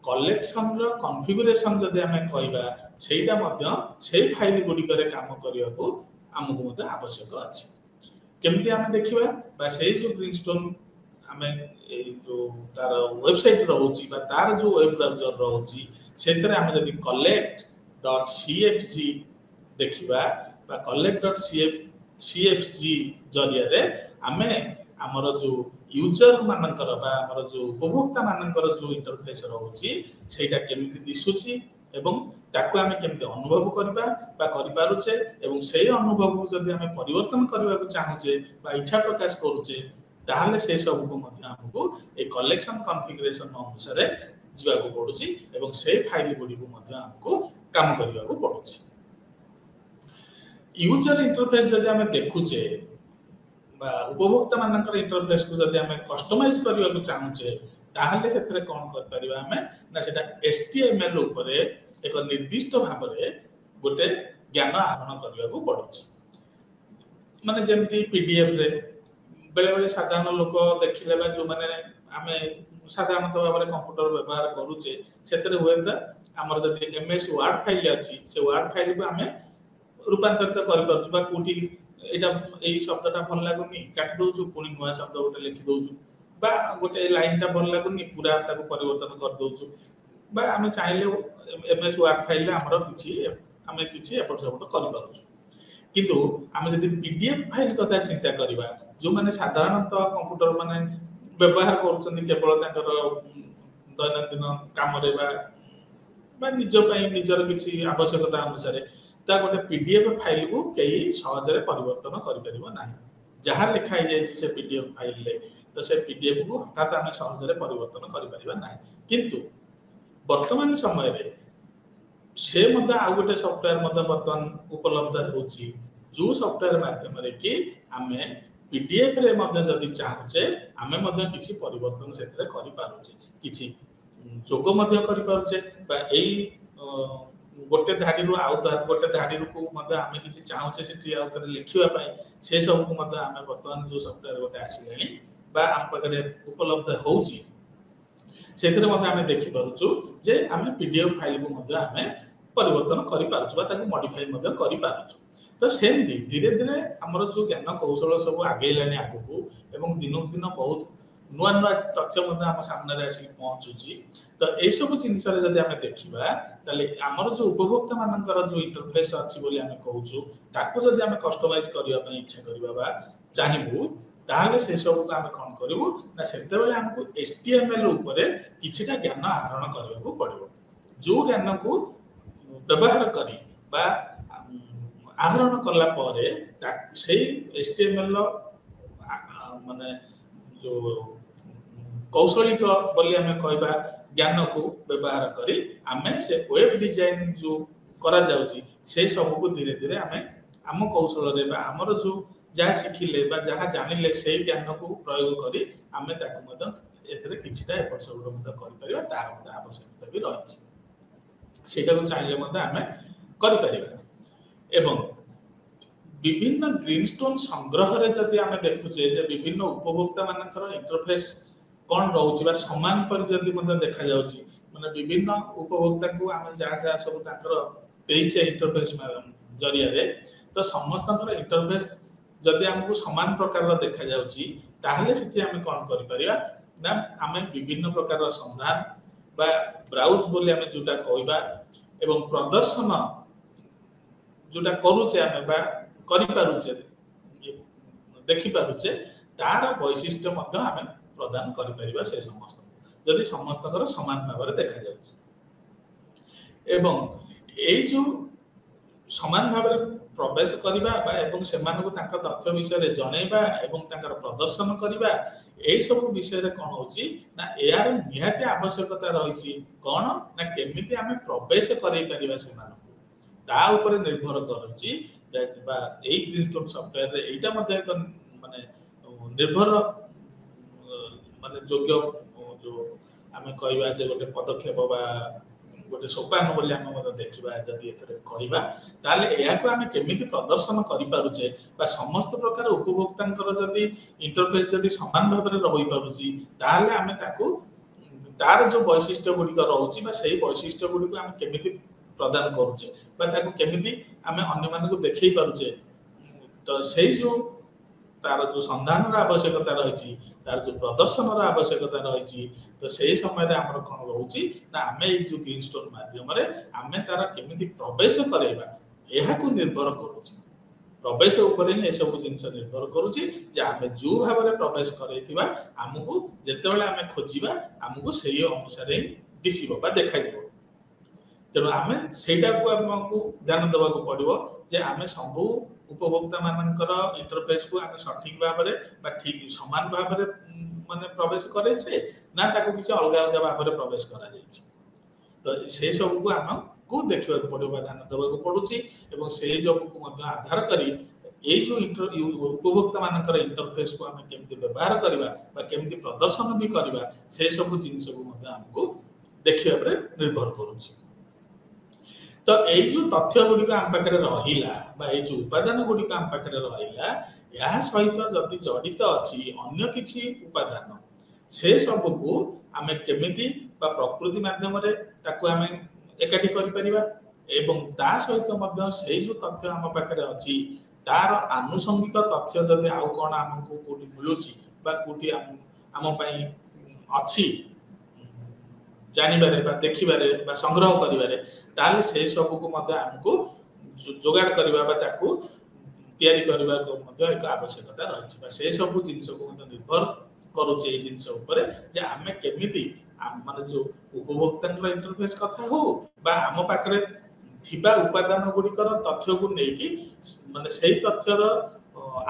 कलेक्शन रो कॉन्फ़िगरेशन जदि आमे कहबा सेटा मते से फाइल गुडी करे काम करिया को हमको मते आवश्यक अछि केमिति आमे देखिबा बा से जो ग्रीनस्टोन आमे ए जो तार वेबसाइट रहउची बा तार जो वेब ब्राउजर रहउची सेथरे आमे जदि collect.cfg देखिबा बा collect.cfg जरिया रे आमे हमर जो यूजर मानकर बा हमर जो उपभोक्ता मानकर जो इंटरफेस रहउची सेटा केमिति दिसुची एवं ताको आमे केमिति अनुभव करबा बा करि पारुचे एवं सेही अनुभव को जदि आमे परिवर्तन करबा को चाहुचे बा इच्छा प्रकाश करूचे ताहले से सब को मध्य हमको ए कलेक्शन कॉन्फ़िगरेशन अनुसार जीवा को पडुची एवं से फाइल गुडी को मध्य हमको काम करबा को पडुची यूजर इंटरफेस जदि आमे देखुचे बा उपभोक्ता मानकर इंटरफेस को जदि आमे कस्टमाइज करबा को चाहुचे ताहले सेथरे कोन कर परिबा हमें ना सेटा HTML ऊपरे एक निर्दिष्ट भाबरे गोटे ज्ञान आहरण करबा को पडुची माने जेमति पीडीएफ रे बेले बेले साधारण लोक देखिले बा जो माने आमे साधारणतः भाव कंप्यूटर व्यवहार करूचे सेतरे होएता हमर जदि एमएस वर्ड फाइल अछि से वर्ड फाइल को आमे रूपांतरित करि परछु बा कोठी एटा एई शब्दटा भल लागुनी काटि दोछु पुनी नवा शब्द गोटे लिखि दोछु बा गोटे लाइनटा भल लागुनी पूरा ताको परिवर्तन कर दोछु बा आमे चाहिले एमएस वर्ड फाइल रे हमर किछि आमे किछि एपट सेपट करि परछु किंतु आमे जदि पीडीएफ फाइल कथा चिंता करिबा जो माने साधारणतः कंप्यूटर माने व्यवहार करूछन केवल ताकर दैनंदिन काम रे बा निज पई निजर किछि आवश्यकता अनुसार ता गोटे पीडीएफ फाइल को कई सहज रे परिवर्तन करि परिबो नाही जहां लिखा जाय से पीडीएफ फाइल ले तो से पीडीएफ को हठात आमे सहज रे परिवर्तन करि परिबा नाही किंतु वर्तमान समय रे से मध्य आ गोटे सॉफ्टवेयर मध्य वर्तमान उपलब्ध होची जो सॉफ्टवेयर माध्यम रे कि आमे पीडीएफ रे मध्य जदि चाहुचे आमे मध्य किछि परिवर्तन सेथरे करि पारुचे किछि जोग मध्य करि पारुचे बा एई गोटे धाडी रो आउ गोटे धाडी रो को मध्य आमे किछि चाहुचे सेठी आउतरे लिखिबा पई से सब को मध्य आमे वर्तमान जो सॉफ्टवेयर गोटे आसिलेनी बा आम पकरे उपलब्ध होउची सेथरे मध्य आमे देखि पारुछु जे आमे पीडीएफ फाइल को मध्य आमे परिवर्तन करि पारुछु बा ताको मॉडिफाई मध्य करि पारुछु तो सेम धीरे धीरे हमर जो ज्ञान कौशल सब आगे लानी आगु को एवं दिनक दिन बहुत नुआ नुआ तथ्य मध्य हम सामने रे आसी पहुंचुची तो ए सब जिनिस रे जदि हमें देखिबा ताले हमर जो उपभोक्ता मानकर जो इंटरफेस अछि बोली हमें कहउछु ताको जदि हमें कस्टमाइज करिया पई इच्छा करिबा बा चाहिबू ताले से सब को हमें कोन करिवो ना सेते बेले हमको HTML ऊपर किछिटा ज्ञान आहरण करबा को पड़िबो जो ज्ञान को व्यवहार करी बा आहरण करला परे से HTML माने जो कौशलिक बोली हमें कहबा ज्ञान को व्यवहार करी हमें से वेब डिजाइन जो करा जाउची से सब को धीरे धीरे हमें हम कौशल रे बा हमर जो जा सिखिले बा जहा जानिले से ज्ञान को प्रयोग करी हमें ताको मद एथरे किछिटा एपट सब मद करि परिबा तार मद आवश्यकता भी रहछि सेटा को चाहिले मद हमें करि परिबा एवं विभिन्न ग्रीनस्टोन संग्रह रे जदि हमें देखुचे जे विभिन्न उपभोक्ता मानकर इंटरफेस कोन रहउची बा समान पर जदि मद देखा जाउची माने विभिन्न उपभोक्ता को हमें जा सब ताकर देइचे इंटरफेस जरिया रे तो समस्तकर इंटरफेस जदि हमको समान प्रकार देखा जाउची ताहले सेठी हमें कोन करि परिबा ना हमें विभिन्न प्रकार संधान बा ब्राउज बोली हमें जोटा कहबा एवं प्रदर्शन जोटा करूचे हमें बा करि पारुचे देखि पारुचे तार वैशिष्ट्य मध्य हमें प्रदान करि परिबा से समस्त जदि समस्तकर समान भाव रे देखा जाउची एवं एई जो समान भाव रे प्रवेश करिबा बा एवं सेमानकु तांका तथ्य विषय रे जणैबा एवं तांकर प्रदर्शन करिबा एई सब विषय रे कोन होची ना एआर निहाती आवश्यकता रहिची कोन ना केमिति हमें प्रवेश करै परिबा सेमानकु ତା ଉପରେ ନିର୍ଭର କରୁଛି ବା ଏଇ ଗ୍ରୀନଷ୍ଟୋନ ସଫ୍ଟୱେରରେ ଏଇଟା ମଧ୍ୟ ଏକ ମାନେ ନିର୍ଭର ମାନେ ଯୋଗ୍ୟ ଯୋଉ ଆମେ କହିବା ଯେ ଗୋଟେ ପଦକ୍ଷେପ ବା ଗୋଟେ ସୋପାନ ବୋଲି ଆମେ ମଧ୍ୟ ଦେଖିବା ଯଦି ଏଥିରେ କହିବା ତାହେଲେ ଏହାକୁ ଆମେ କେମିତି ପ୍ରଦର୍ଶନ କରିପାରୁଛେ ବା ସମସ୍ତ ପ୍ରକାର ଉପଭୋକ୍ତାଙ୍କର ଯଦି ଇଣ୍ଟରଫେସ୍ ଯଦି ସମାନ ଭାବରେ ରହିପାରୁଛି ତାହେଲେ ଆମେ ତାକୁ ତାର ଯୋଉ ବୈଶିଷ୍ଟ୍ୟ ଗୁଡ଼ିକ ରହୁଛି ବା ସେଇ ବୈଶିଷ୍ଟ୍ୟ ଗୁଡ଼ିକୁ ଆମେ କେମିତି ପ୍ରଦାନ କରୁଛେ ବା ତାକୁ କେମିତି ଆମେ ଅନ୍ୟମାନଙ୍କୁ ଦେଖେଇ ପାରୁଛେ ତ ସେଇ ଯୋଉ ତାର ଯୋଉ ସନ୍ଧାନର ଆବଶ୍ୟକତା ରହିଛି ତାର ଯୋଉ ପ୍ରଦର୍ଶନର ଆବଶ୍ୟକତା ରହିଛି ତ ସେଇ ସମୟରେ ଆମର କଣ ରହୁଛି ନା ଆମେ ଏଇ ଯୋଉ ଗ୍ରୀନଷ୍ଟୋନ ମାଧ୍ୟମରେ ଆମେ ତାର କେମିତି ପ୍ରବେଶ କରାଇବା ଏହାକୁ ନିର୍ଭର କରୁଛି ପ୍ରବେଶ ଉପରେ ହିଁ ଏସବୁ ଜିନିଷ ନିର୍ଭର କରୁଛି ଯେ ଆମେ ଯୋଉ ଭାବରେ ପ୍ରବେଶ କରାଇଥିବା ଆମକୁ ଯେତେବେଳେ ଆମେ ଖୋଜିବା ଆମକୁ ସେଇ ଅନୁସାରେ ହିଁ ଦିଶିବ ବା ଦେଖାଯିବ ତେଣୁ ଆମେ ସେଇଟାକୁ ଆମକୁ ଧ୍ୟାନ ଦେବାକୁ ପଡିବ ଯେ ଆମେ ସବୁ ଉପଭୋକ୍ତା ମାନଙ୍କର ଇଣ୍ଟରଫେସକୁ ଆମେ ସଠିକ ଭାବରେ ବା ଠିକ ସମାନ ଭାବରେ ମାନେ ପ୍ରବେଶ କରାଇଛେ ନା ତାକୁ କିଛି ଅଲଗା ଅଲଗା ଭାବରେ ପ୍ରବେଶ କରାଯାଇଛି ତ ସେ ସବୁକୁ ଆମକୁ ଦେଖିବାକୁ ପଡିବ ବା ଧ୍ୟାନ ଦେବାକୁ ପଡୁଛି ଏବଂ ସେଇ ସବୁକୁ ମଧ୍ୟ ଆଧାର କରି ଏଇ ଯୋଉ ଉପଭୋକ୍ତା ମାନଙ୍କର ଇଣ୍ଟରଫେସକୁ ଆମେ କେମିତି ବ୍ୟବହାର କରିବା ବା କେମିତି ପ୍ରଦର୍ଶନ ବି କରିବା ସେ ସବୁ ଜିନିଷକୁ ମଧ୍ୟ ଆମକୁ ଦେଖିବା ଉପରେ ନିର୍ଭର କରୁଛି ତ ଏଇ ଯୋଉ ତଥ୍ୟ ଗୁଡ଼ିକ ଆମ ପାଖରେ ରହିଲା ବା ଏଇ ଯୋଉ ଉପାଦାନ ଗୁଡ଼ିକ ଆମ ପାଖରେ ରହିଲା ଏହା ସହିତ ଯଦି ଜଡ଼ିତ ଅଛି ଅନ୍ୟ କିଛି ଉପାଦାନ ସେ ସବୁକୁ ଆମେ କେମିତି ବା ପ୍ରକୃତି ମାଧ୍ୟମରେ ତାକୁ ଆମେ ଏକାଠି କରିପାରିବା ଏବଂ ତା ସହିତ ମଧ୍ୟ ସେଇ ଯୋଉ ତଥ୍ୟ ଆମ ପାଖରେ ଅଛି ତାର ଆନୁଷଙ୍ଗିକ ତଥ୍ୟ ଯଦି ଆଉ କଣ ଆମକୁ କୋଉଠି ମିଳୁଛି ବା କୋଉଠି ଆମ ପାଇଁ ଅଛି ଜାଣିବାରେ ବା ଦେଖିବାରେ ବା ସଂଗ୍ରହ କରିବାରେ ତାହେଲେ ସେ ସବୁକୁ ମଧ୍ୟ ଆମକୁ ଯୋଗାଡ଼ କରିବା ବା ତାକୁ ତିଆରି କରିବାକୁ ମଧ୍ୟ ଏକ ଆବଶ୍ୟକତା ରହିଛି ବା ସେ ସବୁ ଜିନିଷକୁ ମଧ୍ୟ ନିର୍ଭର କରୁଛି ଏଇ ଜିନିଷ ଉପରେ ଯେ ଆମେ କେମିତି ମାନେ ଯୋଉ ଉପଭୋକ୍ତାଙ୍କର ଇଣ୍ଟରଫେସ୍ କଥା ହଉ ବା ଆମ ପାଖରେ ଥିବା ଉପାଦାନ ଗୁଡ଼ିକର ତଥ୍ୟକୁ ନେଇକି ମାନେ ସେଇ ତଥ୍ୟର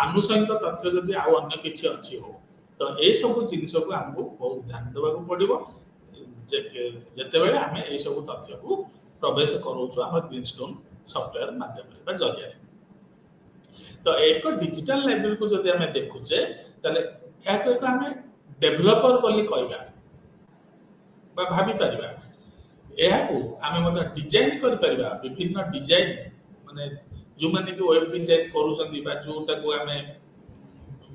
ଆନୁଷଙ୍ଗିକ ତଥ୍ୟ ଯଦି ଆଉ ଅନ୍ୟ କିଛି ଅଛି ହଉ ତ ଏଇ ସବୁ ଜିନିଷକୁ ଆମକୁ ବହୁତ ଧ୍ୟାନ ଦେବାକୁ ପଡିବ ଯେତେବେଳେ ଆମେ ଏଇ ସବୁ ତଥ୍ୟକୁ ପ୍ରବେଶ କରୁଛୁ ଆମର ଗ୍ରୀନଷ୍ଟୋନ ସଫ୍ଟୱେର ମାଧ୍ୟମରେ ବା ଜରିଆରେ ତ ଏକ ଡିଜିଟାଲ ଲାଇବ୍ରେରୀକୁ ଯଦି ଆମେ ଦେଖୁଛେ ତାହେଲେ ଏହାକୁ ଏକ ଆମେ ଡେଭଲପର ବୋଲି କହିବା ବା ଭାବିପାରିବା ଏହାକୁ ଆମେ ମଧ୍ୟ ଡିଜାଇନ କରିପାରିବା ବିଭିନ୍ନ ଡିଜାଇନ ମାନେ ଯୋଉମାନେ କି ୱେବ ଡିଜାଇନ କରୁଛନ୍ତି ବା ଯୋଉଟାକୁ ଆମେ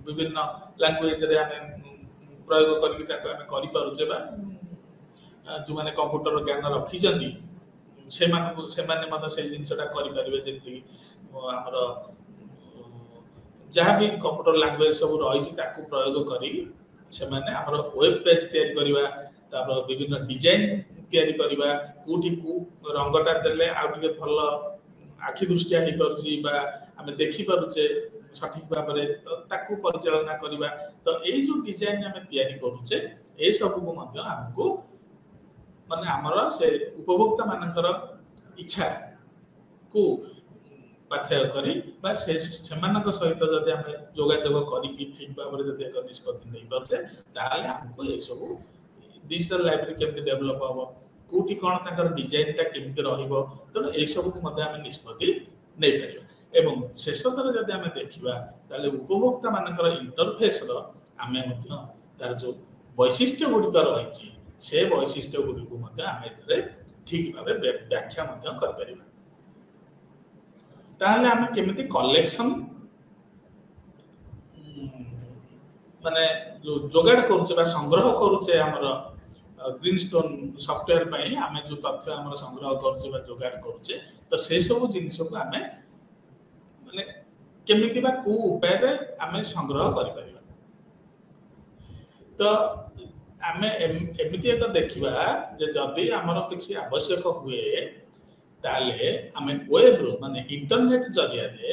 ବିଭିନ୍ନ ଲାଙ୍ଗୁଏଜରେ ଆମେ ପ୍ରୟୋଗ କରିକି ତାକୁ ଆମେ କରିପାରୁଛେ ବା ଯୋଉମାନେ କମ୍ପ୍ୟୁଟର ଜ୍ଞାନ ରଖିଛନ୍ତି ସେମାନେ ମଧ୍ୟ ସେଇ ଜିନିଷଟା କରିପାରିବେ ଯେମିତି ଆମର ଯାହା ବି କମ୍ପ୍ୟୁଟର ଲାଙ୍ଗୁଏଜ ସବୁ ରହିଛି ତାକୁ ପ୍ରୟୋଗ କରି ସେମାନେ ଆମର ୱେବ ପେଜ ତିଆରି କରିବା ତାପରେ ବିଭିନ୍ନ ଡିଜାଇନ ତିଆରି କରିବା କୋଉଠି କୋଉ ରଙ୍ଗଟା ଦେଲେ ଆଉ ଟିକେ ଭଲ ଆଖି ଦୃଷ୍ଟିଆ ହେଇପାରୁଛି ବା ଆମେ ଦେଖିପାରୁଛେ ସଠିକ ଭାବରେ ତ ତାକୁ ପରିଚାଳନା କରିବା ତ ଏଇ ଯୋଉ ଡିଜାଇନ ଆମେ ତିଆରି କରୁଛେ ଏଇ ସବୁକୁ ମଧ୍ୟ ଆମକୁ ମାନେ ଆମର ସେ ଉପଭୋକ୍ତା ମାନଙ୍କର ଇଚ୍ଛା କୁ ପାଥେୟ କରି ବା ସେମାନଙ୍କ ସହିତ ଯଦି ଆମେ ଯୋଗାଯୋଗ କରିକି ଠିକ ଭାବରେ ଯଦି ଏକ ନିଷ୍ପତ୍ତି ନେଇପାରୁଛେ ତାହେଲେ ଆମକୁ ଏସବୁ ଡିଜିଟାଲ ଲାଇବ୍ରେରୀ କେମିତି ଡେଭଲପ ହବ କୋଉଠି କଣ ତାଙ୍କର ଡିଜାଇନଟା କେମିତି ରହିବ ତେଣୁ ଏସବୁକୁ ମଧ୍ୟ ଆମେ ନିଷ୍ପତ୍ତି ନେଇପାରିବା ଏବଂ ଶେଷତରେ ଯଦି ଆମେ ଦେଖିବା ତାହେଲେ ଉପଭୋକ୍ତା ମାନଙ୍କର ଇଣ୍ଟରଫେସର ଆମେ ମଧ୍ୟ ତାର ଯୋଉ ବୈଶିଷ୍ଟ୍ୟ ଗୁଡ଼ିକ ରହିଛି ସେ ବୈଶିଷ୍ଟ୍ୟ ଗୁଡ଼ିକୁ ମଧ୍ୟ ଆମେ ଏଥିରେ ଠିକ ଭାବେ ବ୍ୟାଖ୍ୟା ମଧ୍ୟ କରିପାରିବା ତାହେଲେ ଆମେ କେମିତି କଲେକ୍ସନ ମାନେ ଯୋଉ ଯୋଗାଡ଼ କରୁଛେ ବା ସଂଗ୍ରହ କରୁଛେ ଆମର ଗ୍ରୀନଷ୍ଟୋନ ସଫ୍ଟୱେର ପାଇଁ ଆମେ ଯୋଉ ତଥ୍ୟ ଆମର ସଂଗ୍ରହ କରୁଛେ ବା ଯୋଗାଡ଼ କରୁଛେ ତ ସେ ସବୁ ଜିନିଷକୁ ଆମେ ମାନେ କେମିତି ବା କୋଉ ଉପାୟରେ ଆମେ ସଂଗ୍ରହ କରିପାରିବା ତ ଆମେ ଏମିତି ଏକ ଦେଖିବା ଯେ ଯଦି ଆମର କିଛି ଆବଶ୍ୟକ ହୁଏ ତାହେଲେ ଆମେ ୱେବରୁ ମାନେ ଇଣ୍ଟରନେଟ ଜରିଆରେ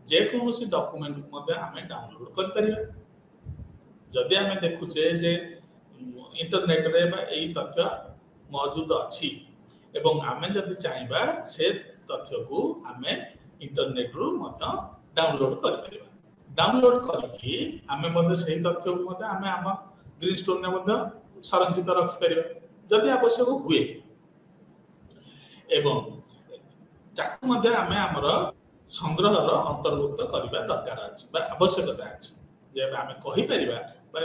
ଯେକୌଣସି ଡକୁମେଣ୍ଟକୁ ମଧ୍ୟ ଆମେ ଡାଉନଲୋଡ କରିପାରିବା ଯଦି ଆମେ ଦେଖୁଛେ ଯେ ଇଣ୍ଟରନେଟରେ ବା ଏଇ ତଥ୍ୟ ମହଜୁଦ ଅଛି ଏବଂ ଆମେ ଯଦି ଚାହିଁବା ସେ ତଥ୍ୟକୁ ଆମେ ଇଣ୍ଟରନେଟରୁ ମଧ୍ୟ ଡାଉନଲୋଡ କରିପାରିବା ଡାଉନଲୋଡ କରିକି ଆମେ ମଧ୍ୟ ସେଇ ତଥ୍ୟକୁ ମଧ୍ୟ ଆମେ ଆମ ଗ୍ରୀନଷ୍ଟୋନରେ ମଧ୍ୟ ସଂରକ୍ଷିତ ରଖିପାରିବା ଯଦି ଆବଶ୍ୟକ ହୁଏ ଏବଂ ତାକୁ ମଧ୍ୟ ଆମେ ଆମର ସଂଗ୍ରହର ଅନ୍ତର୍ଭୁକ୍ତ କରିବା ଦରକାର ଅଛି ବା ଆବଶ୍ୟକତା ଅଛି। ଯେ ଆମେ କହିପାରିବା ବା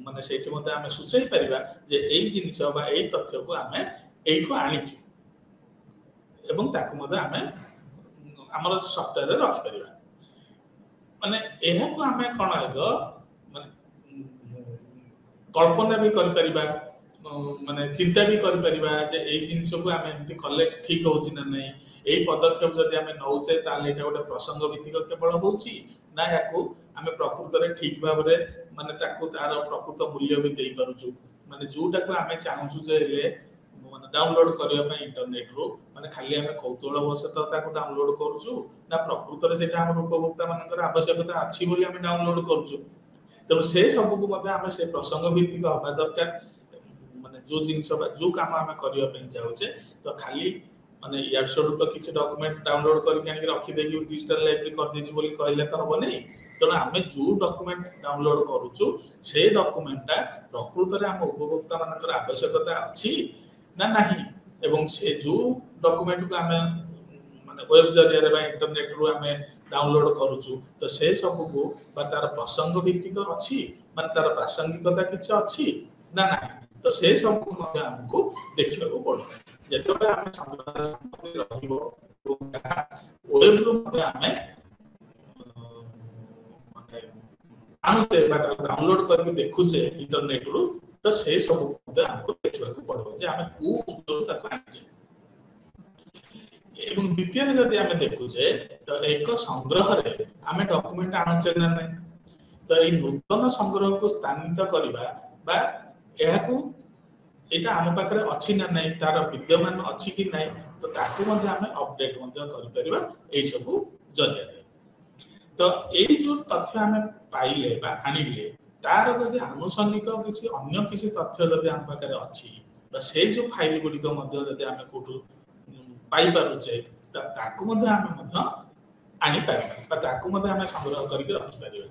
ମାନେ ସେଇଠି ମଧ୍ୟ ଆମେ ସୂଚାଇ ପାରିବା ଯେ ଏଇ ଜିନିଷ ବା ଏଇ ତଥ୍ୟକୁ ଆମେ ଏଇଠୁ ଆଣିଛୁ ଏବଂ ତାକୁ ମଧ୍ୟ ଆମେ ଆମର ସଫ୍ଟୱେରରେ ରଖିପାରିବା। ମାନେ ଏହାକୁ ଆମେ କ'ଣ ଏକ ମାନେ କଳ୍ପନା ବି କରିପାରିବା, ମାନେ ଚିନ୍ତା ବି କରିପାରିବା ଯେ ଏଇ ଜିନିଷକୁ ଆମେ ଏମିତି କଲେ ଠିକ ହଉଛି ନା ନାହିଁ, ଏଇ ପଦକ୍ଷେପ ଯଦି ଆମେ ନଉଛେ ତାହେଲେ ଏଇଟା ଗୋଟେ ପ୍ରସଙ୍ଗ ଭିତ୍ତିକ କେବଳ ହଉଛି ନା ୟାକୁ ଆମେ ପ୍ରକୃତରେ ଠିକ ଭାବରେ ମାନେ ତାକୁ ତାର ପ୍ରକୃତ ମୂଲ୍ୟ ବି ଦେଇପାରୁଛୁ। ମାନେ ଯୋଉଟାକୁ ଆମେ ଚାହୁଁଛୁ ଯେ ହେଲେ ମାନେ ଡାଉନଲୋଡ କରିବା ପାଇଁ ଇଣ୍ଟରନେଟରୁ ମାନେ ଖାଲି ଆମେ କୌତୁହଳ ବଶତଃ ତାକୁ ଡାଉନଲୋଡ କରୁଛୁ ନା ପ୍ରକୃତରେ ସେଇଟା ଆମର ଉପଭୋକ୍ତା ମାନଙ୍କର ଆବଶ୍ୟକତା ଅଛି ବୋଲି ଆମେ ଡାଉନଲୋଡ କରୁଛୁ। ତେଣୁ ସେ ସବୁକୁ ମଧ୍ୟ ଆମେ ସେ ପ୍ରସଙ୍ଗ ଭିତ୍ତିକ ହବା ଦରକାର। ମାନେ ଯୋଉ ଜିନିଷ ବା ଯୋଉ କାମ ଆମେ କରିବା ପାଇଁ ଚାହୁଁଛେ ତ ଖାଲି ମାନେ ୟାର ସଡୁ ତ କିଛି ଡକ୍ୟୁମେଣ୍ଟ ଡାଉନଲୋଡ କରିକି ଆଣିକି ରଖିଦେଇକି ଡିଜିଟାଲ ଲାଇବ୍ରେରୀ କରିଦେଇଛୁ ବୋଲି କହିଲେ ତ ହବନି। ତେଣୁ ଆମେ ଯୋଉ ଡକ୍ୟୁମେଣ୍ଟ ଡାଉନଲୋଡ କରୁଛୁ ସେ ଡକ୍ୟୁମେଣ୍ଟଟା ପ୍ରକୃତରେ ଆମ ଉପଭୋକ୍ତା ମାନଙ୍କର ଆବଶ୍ୟକତା ଅଛି ନା ନାହିଁ, ଏବଂ ସେ ଯୋଉ ଡକ୍ୟୁମେଣ୍ଟକୁ ଆମେ ମାନେ ୱେବ ଜରିଆରେ ବା ଇଣ୍ଟରନେଟରୁ ଆମେ ଡାଉନଲୋଡ କରୁଛୁ ତ ସେ ସବୁକୁ ବା ତାର ପ୍ରସଙ୍ଗ ଭିତ୍ତିକ ଅଛି, ମାନେ ତାର ପ୍ରାସଙ୍ଗିକତା କିଛି ଅଛି ନା ନାହିଁ, ତ ସେ ସବୁ ମଧ୍ୟ ଆମକୁ ଦେଖିବାକୁ ପଡୁଛି। ଯେତେବେଳେ ଆମେ ସଂଗ୍ରହ ସାମଗ୍ରୀ ରହିବ ଏବଂ ତାହା ୱେବରୁ ମଧ୍ୟ ଆମେ ମାନେ ଆଣୁଛେ ବା ତାକୁ ଡାଉନଲୋଡ କରିକି ଦେଖୁଛେ ଇଣ୍ଟରନେଟରୁ, ତ ସେ ସବୁ ମଧ୍ୟ ଆମକୁ ଦେଖିବାକୁ ପଡିବ ଯେ ଆମେ କୋଉ ଉତ୍ସରୁ ତାକୁ ଆଣିଛେ। ଏବଂ ଦ୍ୱିତୀୟରେ ଯଦି ଆମେ ଦେଖୁଛେ ତ ଏକ ସଂଗ୍ରହରେ ଆମେ ଡକ୍ୟୁମେଣ୍ଟ ଆଣୁଛେ ନା ନାହିଁ, ତ ଏଇ ନୂତନ ସଂଗ୍ରହକୁ ସ୍ଥାନିତ କରିବା ବା ଏହାକୁ ଏଇଟା ଆମ ପାଖରେ ଅଛି ନା ନାହିଁ, ତାର ବିଦ୍ୟମାନ ଅଛି କି ନାହିଁ, ତ ତାକୁ ମଧ୍ୟ ଆମେ ଅପଡେଟ ମଧ୍ୟ କରିପାରିବା ଏଇ ସବୁ ଜରିଆରେ। ତ ଏଇ ଯୋଉ ତଥ୍ୟ ଆମେ ପାଇଲେ ବା ଆଣିଲେ ତାର ଯଦି ଆନୁଷଙ୍ଗିକ କିଛି ଅନ୍ୟ କିଛି ତଥ୍ୟ ଯଦି ଆମ ପାଖରେ ଅଛି ବା ସେଇ ଯୋଉ ଫାଇଲ ଗୁଡିକ ମଧ୍ୟ ଯଦି ଆମେ କୋଉଠୁ ପାଇପାରୁଛେ ତ ତାକୁ ମଧ୍ୟ ଆମେ ମଧ୍ୟ ଆଣିପାରିବା ବା ତାକୁ ମଧ୍ୟ ଆମେ ସଂଗ୍ରହ କରିକି ରଖିପାରିବା।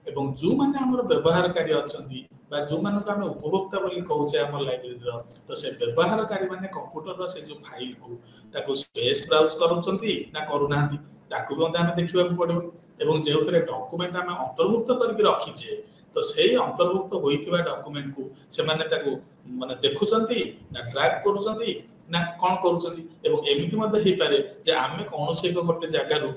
ଏବଂ ଯୋଉମାନେ ଆମର ବ୍ୟବହାରକାରୀ ଅଛନ୍ତି ବା ଯୋଉମାନଙ୍କୁ ଆମେ ଉପଭୋକ୍ତା ବୋଲି କହୁଛେ ଆମ ଲାଇବ୍ରେରୀର, ତ ସେ ବ୍ୟବହାରକାରୀ ମାନେ କମ୍ପ୍ୟୁଟରର ସେ ଯୋଉ ଫାଇଲକୁ ତାକୁ ସ୍ପେସ୍ ବ୍ରାଉଜ କରୁଛନ୍ତି ନା କରୁନାହାନ୍ତି ତାକୁ ମଧ୍ୟ ଆମେ ଦେଖିବାକୁ ପଡିବ। ଏବଂ ଯେଉଁଥିରେ ଡକ୍ୟୁମେଣ୍ଟ ଆମେ ଅନ୍ତର୍ଭୁକ୍ତ କରିକି ରଖିଛେ ତ ସେଇ ଅନ୍ତର୍ଭୁକ୍ତ ହୋଇଥିବା ଡକ୍ୟୁମେଣ୍ଟକୁ ସେମାନେ ତାକୁ ମାନେ ଦେଖୁଛନ୍ତି ନା ଟ୍ରାକ୍ କରୁଛନ୍ତି ନା କ'ଣ କରୁଛନ୍ତି। ଏବଂ ଏମିତି ମଧ୍ୟ ହେଇପାରେ ଯେ ଆମେ କୌଣସି ଏକ ଗୋଟେ ଜାଗାରୁ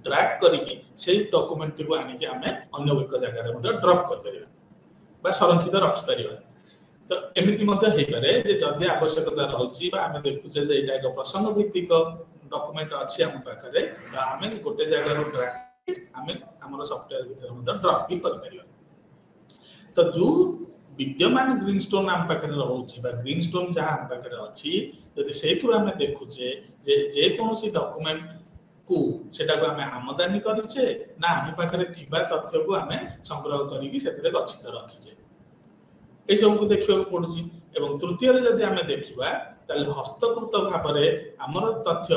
ଡ୍ରାଗ୍ କରିକି ସେଇ ଡକ୍ୟୁମେଣ୍ଟଟିକୁ ଆଣିକି ଆମେ ଅନ୍ୟ ଏକ ଜାଗାରେ ମଧ୍ୟ ଡ୍ରପ୍ କରିପାରିବା ବା ସଂରକ୍ଷିତ ରଖିପାରିବା। ତ ଏମିତି ମଧ୍ୟ ହେଇପାରେ ଯେ ଯଦି ଆବଶ୍ୟକତା ରହିଛି ବା ଆମେ ଦେଖୁଛେ ଯେ ଏଇଟା ଏକ ପ୍ରସଙ୍ଗ ଭିତ୍ତିକ ଡକ୍ୟୁମେଣ୍ଟ ଅଛି ଆମ ପାଖରେ, ତ ଆମେ ଗୋଟେ ଜାଗାରୁ ଡ୍ରାଗ୍ ଆମେ ଆମର ସଫ୍ଟୱେୟାର ଭିତରେ ମଧ୍ୟ ଡ୍ରପ୍ ବି କରିପାରିବା। ତ ଯୋଉ ବିଦ୍ୟମାନ ଗ୍ରୀନ ଷ୍ଟୋନ ଆମ ପାଖରେ ରହୁଛି ବା ଗ୍ରୀନ ଷ୍ଟୋନ ଯାହା ଆମ ପାଖରେ ଅଛି, ଯଦି ସେଇଥିରୁ ଆମେ ଦେଖୁଛେ ଯେ ଯେକୌଣସି ଡକ୍ୟୁମେଣ୍ଟ କୁ ସେଟାକୁ ଆମେ ଆମଦାନୀ କରିଛେ ନା ଆମ ପାଖରେ ଥିବା ତଥ୍ୟକୁ ଆମେ ସଂଗ୍ରହ କରିକି ସେଥିରେ ଗଚ୍ଛିତ ରଖିଛେ, ଏସବୁକୁ ଦେଖିବାକୁ ପଡୁଛି। ଏବଂ ତୃତୀୟରେ ଯଦି ଆମେ ଦେଖିବା ତାହେଲେ ହସ୍ତକୃତ ଭାବରେ ଆମର ତଥ୍ୟ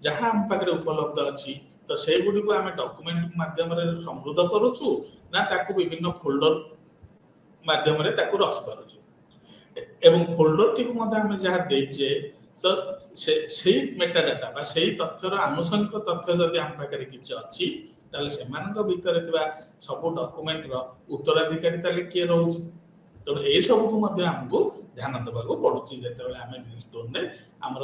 ଯାହା ଆମ ପାଖରେ ଉପଲବ୍ଧ ଅଛି ତ ସେଇଗୁଡ଼ିକୁ ଆମେ ଡକ୍ୟୁମେଣ୍ଟ ମାଧ୍ୟମରେ ସମୃଦ୍ଧ କରୁଛୁ ନା ତାକୁ ବିଭିନ୍ନ ଫୋଲ୍ଡର ମାଧ୍ୟମରେ ତାକୁ ରଖିପାରୁଛୁ। ଏବଂ ଫୋଲ୍ଡରଟିକୁ ମଧ୍ୟ ଆମେ ଯାହା ଦେଇଛେ ତ ସେଇ ମେଟା ଡାଟା ବା ସେଇ ତଥ୍ୟର ଆନୁଷଙ୍ଗିକ ତଥ୍ୟ ଯଦି ଆମ ପାଖରେ କିଛି ଅଛି ତାହେଲେ ସେମାନଙ୍କ ଭିତରେ ଥିବା ସବୁ ଡକ୍ୟୁମେଣ୍ଟର ଉତ୍ତରାଧିକାରୀ ତାହେଲେ କିଏ ରହୁଛି। ତେଣୁ ଏଇ ସବୁକୁ ମଧ୍ୟ ଆମକୁ ଧ୍ୟାନ ଦେବାକୁ ପଡୁଛି ଯେତେବେଳେ ଆମେ ଗ୍ରୀନ ଷ୍ଟୋନରେ ଆମର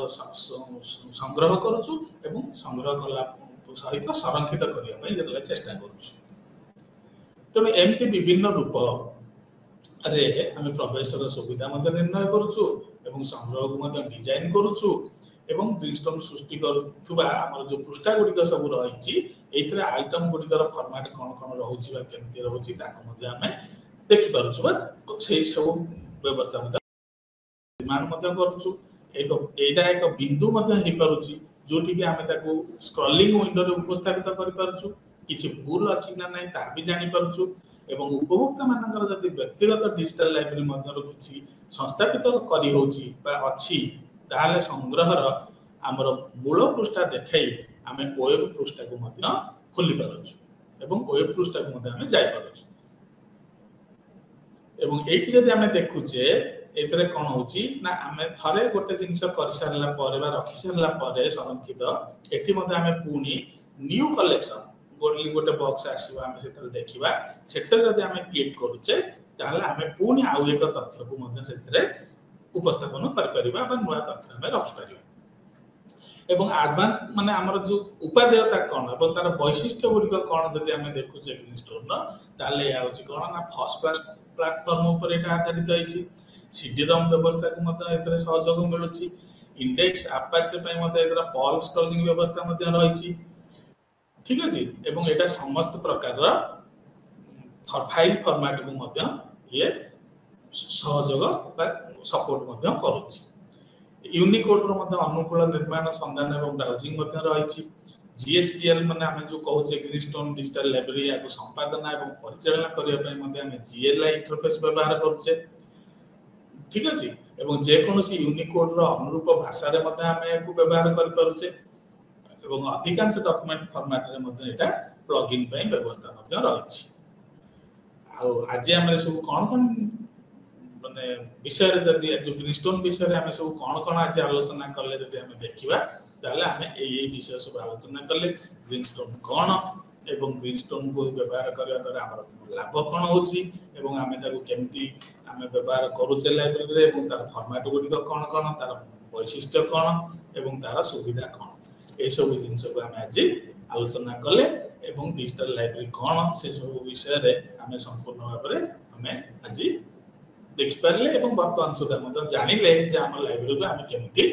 ସଂଗ୍ରହ କରୁଛୁ ଏବଂ ସଂଗ୍ରହ କଲା ସହିତ ସଂରକ୍ଷିତ କରିବା ପାଇଁ ଯେତେବେଳେ ଚେଷ୍ଟା କରୁଛୁ। ତେଣୁ ଏମିତି ବିଭିନ୍ନ ରୂପରେ ଆମେ ପ୍ରବେଶର ସୁବିଧା ମଧ୍ୟ ନିର୍ଣ୍ଣୟ କରୁଛୁ ଏବଂ ସଂଗ୍ରହକୁ ମଧ୍ୟ ଡିଜାଇନ କରୁଛୁ ଏବଂ ଗ୍ରୀନ ଷ୍ଟୋନ ସୃଷ୍ଟି କରୁଥିବା ଆମର ଯୋଉ ପୃଷ୍ଠା ଗୁଡିକ ସବୁ ରହିଛି ଏଇଥିରେ ଆଇଟମ ଗୁଡିକର ଫର୍ମାଟ କ'ଣ କ'ଣ ରହୁଛି ବା କେମିତି ରହୁଛି ତାକୁ ମଧ୍ୟ ଆମେ ଦେଖିପାରୁଛୁ ବା ସେଇ ସବୁ ବ୍ୟବସ୍ଥା ମଧ୍ୟ ନିର୍ମାଣ ମଧ୍ୟ କରୁଛୁ। ଏଇଟା ଏକ ବିନ୍ଦୁ ମଧ୍ୟ ହେଇପାରୁଛି ଯୋଉଠିକି ଆମେ ତାକୁ ସ୍କ୍ରଲିଂ ୱିଣ୍ଡୋରେ ଉପସ୍ଥାପିତ କରିପାରୁଛୁ, କିଛି ଭୁଲ ଅଛି ନା ନାହିଁ ତାହା ବି ଜାଣିପାରୁଛୁ। ଏବଂ ଉପଭୋକ୍ତା ମାନଙ୍କର ଯଦି ବ୍ୟକ୍ତିଗତ ଡିଜିଟାଲ ଲାଇବ୍ରେରୀ ମଧ୍ୟରୁ କିଛି ସଂସ୍ଥାପିତ କରି ହେଉଛି ବା ଅଛି ତାହେଲେ ସଂଗ୍ରହର ଆମର ମୂଳ ପୃଷ୍ଠା ଦେଖାଇ ଆମେ ୱେବ ପୃଷ୍ଠାକୁ ମଧ୍ୟ ଖୋଲି ପାରୁଛୁ ଏବଂ ୱେବ ପୃଷ୍ଠାକୁ ମଧ୍ୟ ଆମେ ଯାଇପାରୁଛୁ। ଏବଂ ଏଇଠି ଯଦି ଆମେ ଦେଖୁଛେ एतरे कौन होची ना आमे थरे गोटे जिनिस कर सारला परे बा रखि सारला परे संरक्षित एठी मध्ये आमे पुनी न्यू कलेक्शन गोटे बॉक्स आसीबा आमे सेतरे देखिबा सेतरे जदि आमे क्लिक करूचे ताले आमे पुनी आउ एक तथ्य को मध्ये सेतरे उपस्थापन कर परिबा बा नुवा तथ्य आमे रखि परिबा एवं एडवांस माने हमर जो उपादेयता कोन एवं तार वैशिष्ट्य गुडी कोन जदि आमे देखुचे ग्रीनस्टोन न ताले आउची कोन ना फर्स्ट क्लास प्लेटफॉर्म ऊपर एटा आधारित होईची सीडी-रोम व्यवस्था को मध्ये एतरे सहयोग मिलुची इंडेक्स अपाचे पय मध्ये एतरा पर्ल स्क्रॉलिंग व्यवस्था मध्ये रहिची ठीक अछि एवं एटा समस्त प्रकार रा फाइल फॉर्मेट को मध्ये ये सहयोग बा सपोर्ट मध्ये करूची यूनिकोड रो मध्ये अनुकूल निर्माण संधान एवं ब्राउजिंग मध्ये रहिची जीएसडीएल माने हमें जो कहूचे ग्रीनस्टोन डिजिटल लाइब्रेरी या को संपादन एवं परिचालन करिया पय मध्ये हमें जीएलआई इंटरफेस व्यवहार करूचे ठीक अछि एवं जे कोनोसी यूनिकोड रो अनुरूप भाषा रे मध्ये हमें को व्यवहार करि पारुचे एवं अधिकांश डॉक्यूमेंट फॉर्मेट रे मध्ये एटा प्लगइन पय व्यवस्था मध्ये रहिछि आ आज हमरे सब कोन माने विषय रे जदि जो ग्रीनस्टोन विषय रे हमें सब कोन आज आलोचना करले जदि हमें देखिबा ताले हमें एई विषय सब आलोचना करले ग्रीनस्टोन कोन एवं ग्रीनस्टोन को व्यवहार करिया द्वारा हमर लाभ कोन होछि एवं हमें ताको केमती हमें व्यवहार करूचे लाइब्रेरी रे एवं तार फॉर्मेट गुडी कोन तार वैशिष्ट्य कोन एवं तार सुविधा कोन ए सब जिंस को हमें आज आलोचना करले एवं डिजिटल लाइब्रेरी कोन से सब विषय रे हमें संपूर्ण भाव रे हमें आज देखि पारले एवं वर्तमान सुधा मत जानिले जे हमर लाइब्रेरी को हमें केमती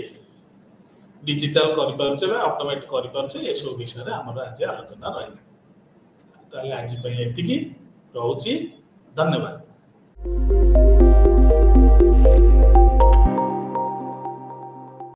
डिजिटल करि पारछे बा ऑटोमेट करि पारछे ए सब विषय रे हमर आज आलोचना रहला ताले आज पय एतिकी रहउची धन्यवाद।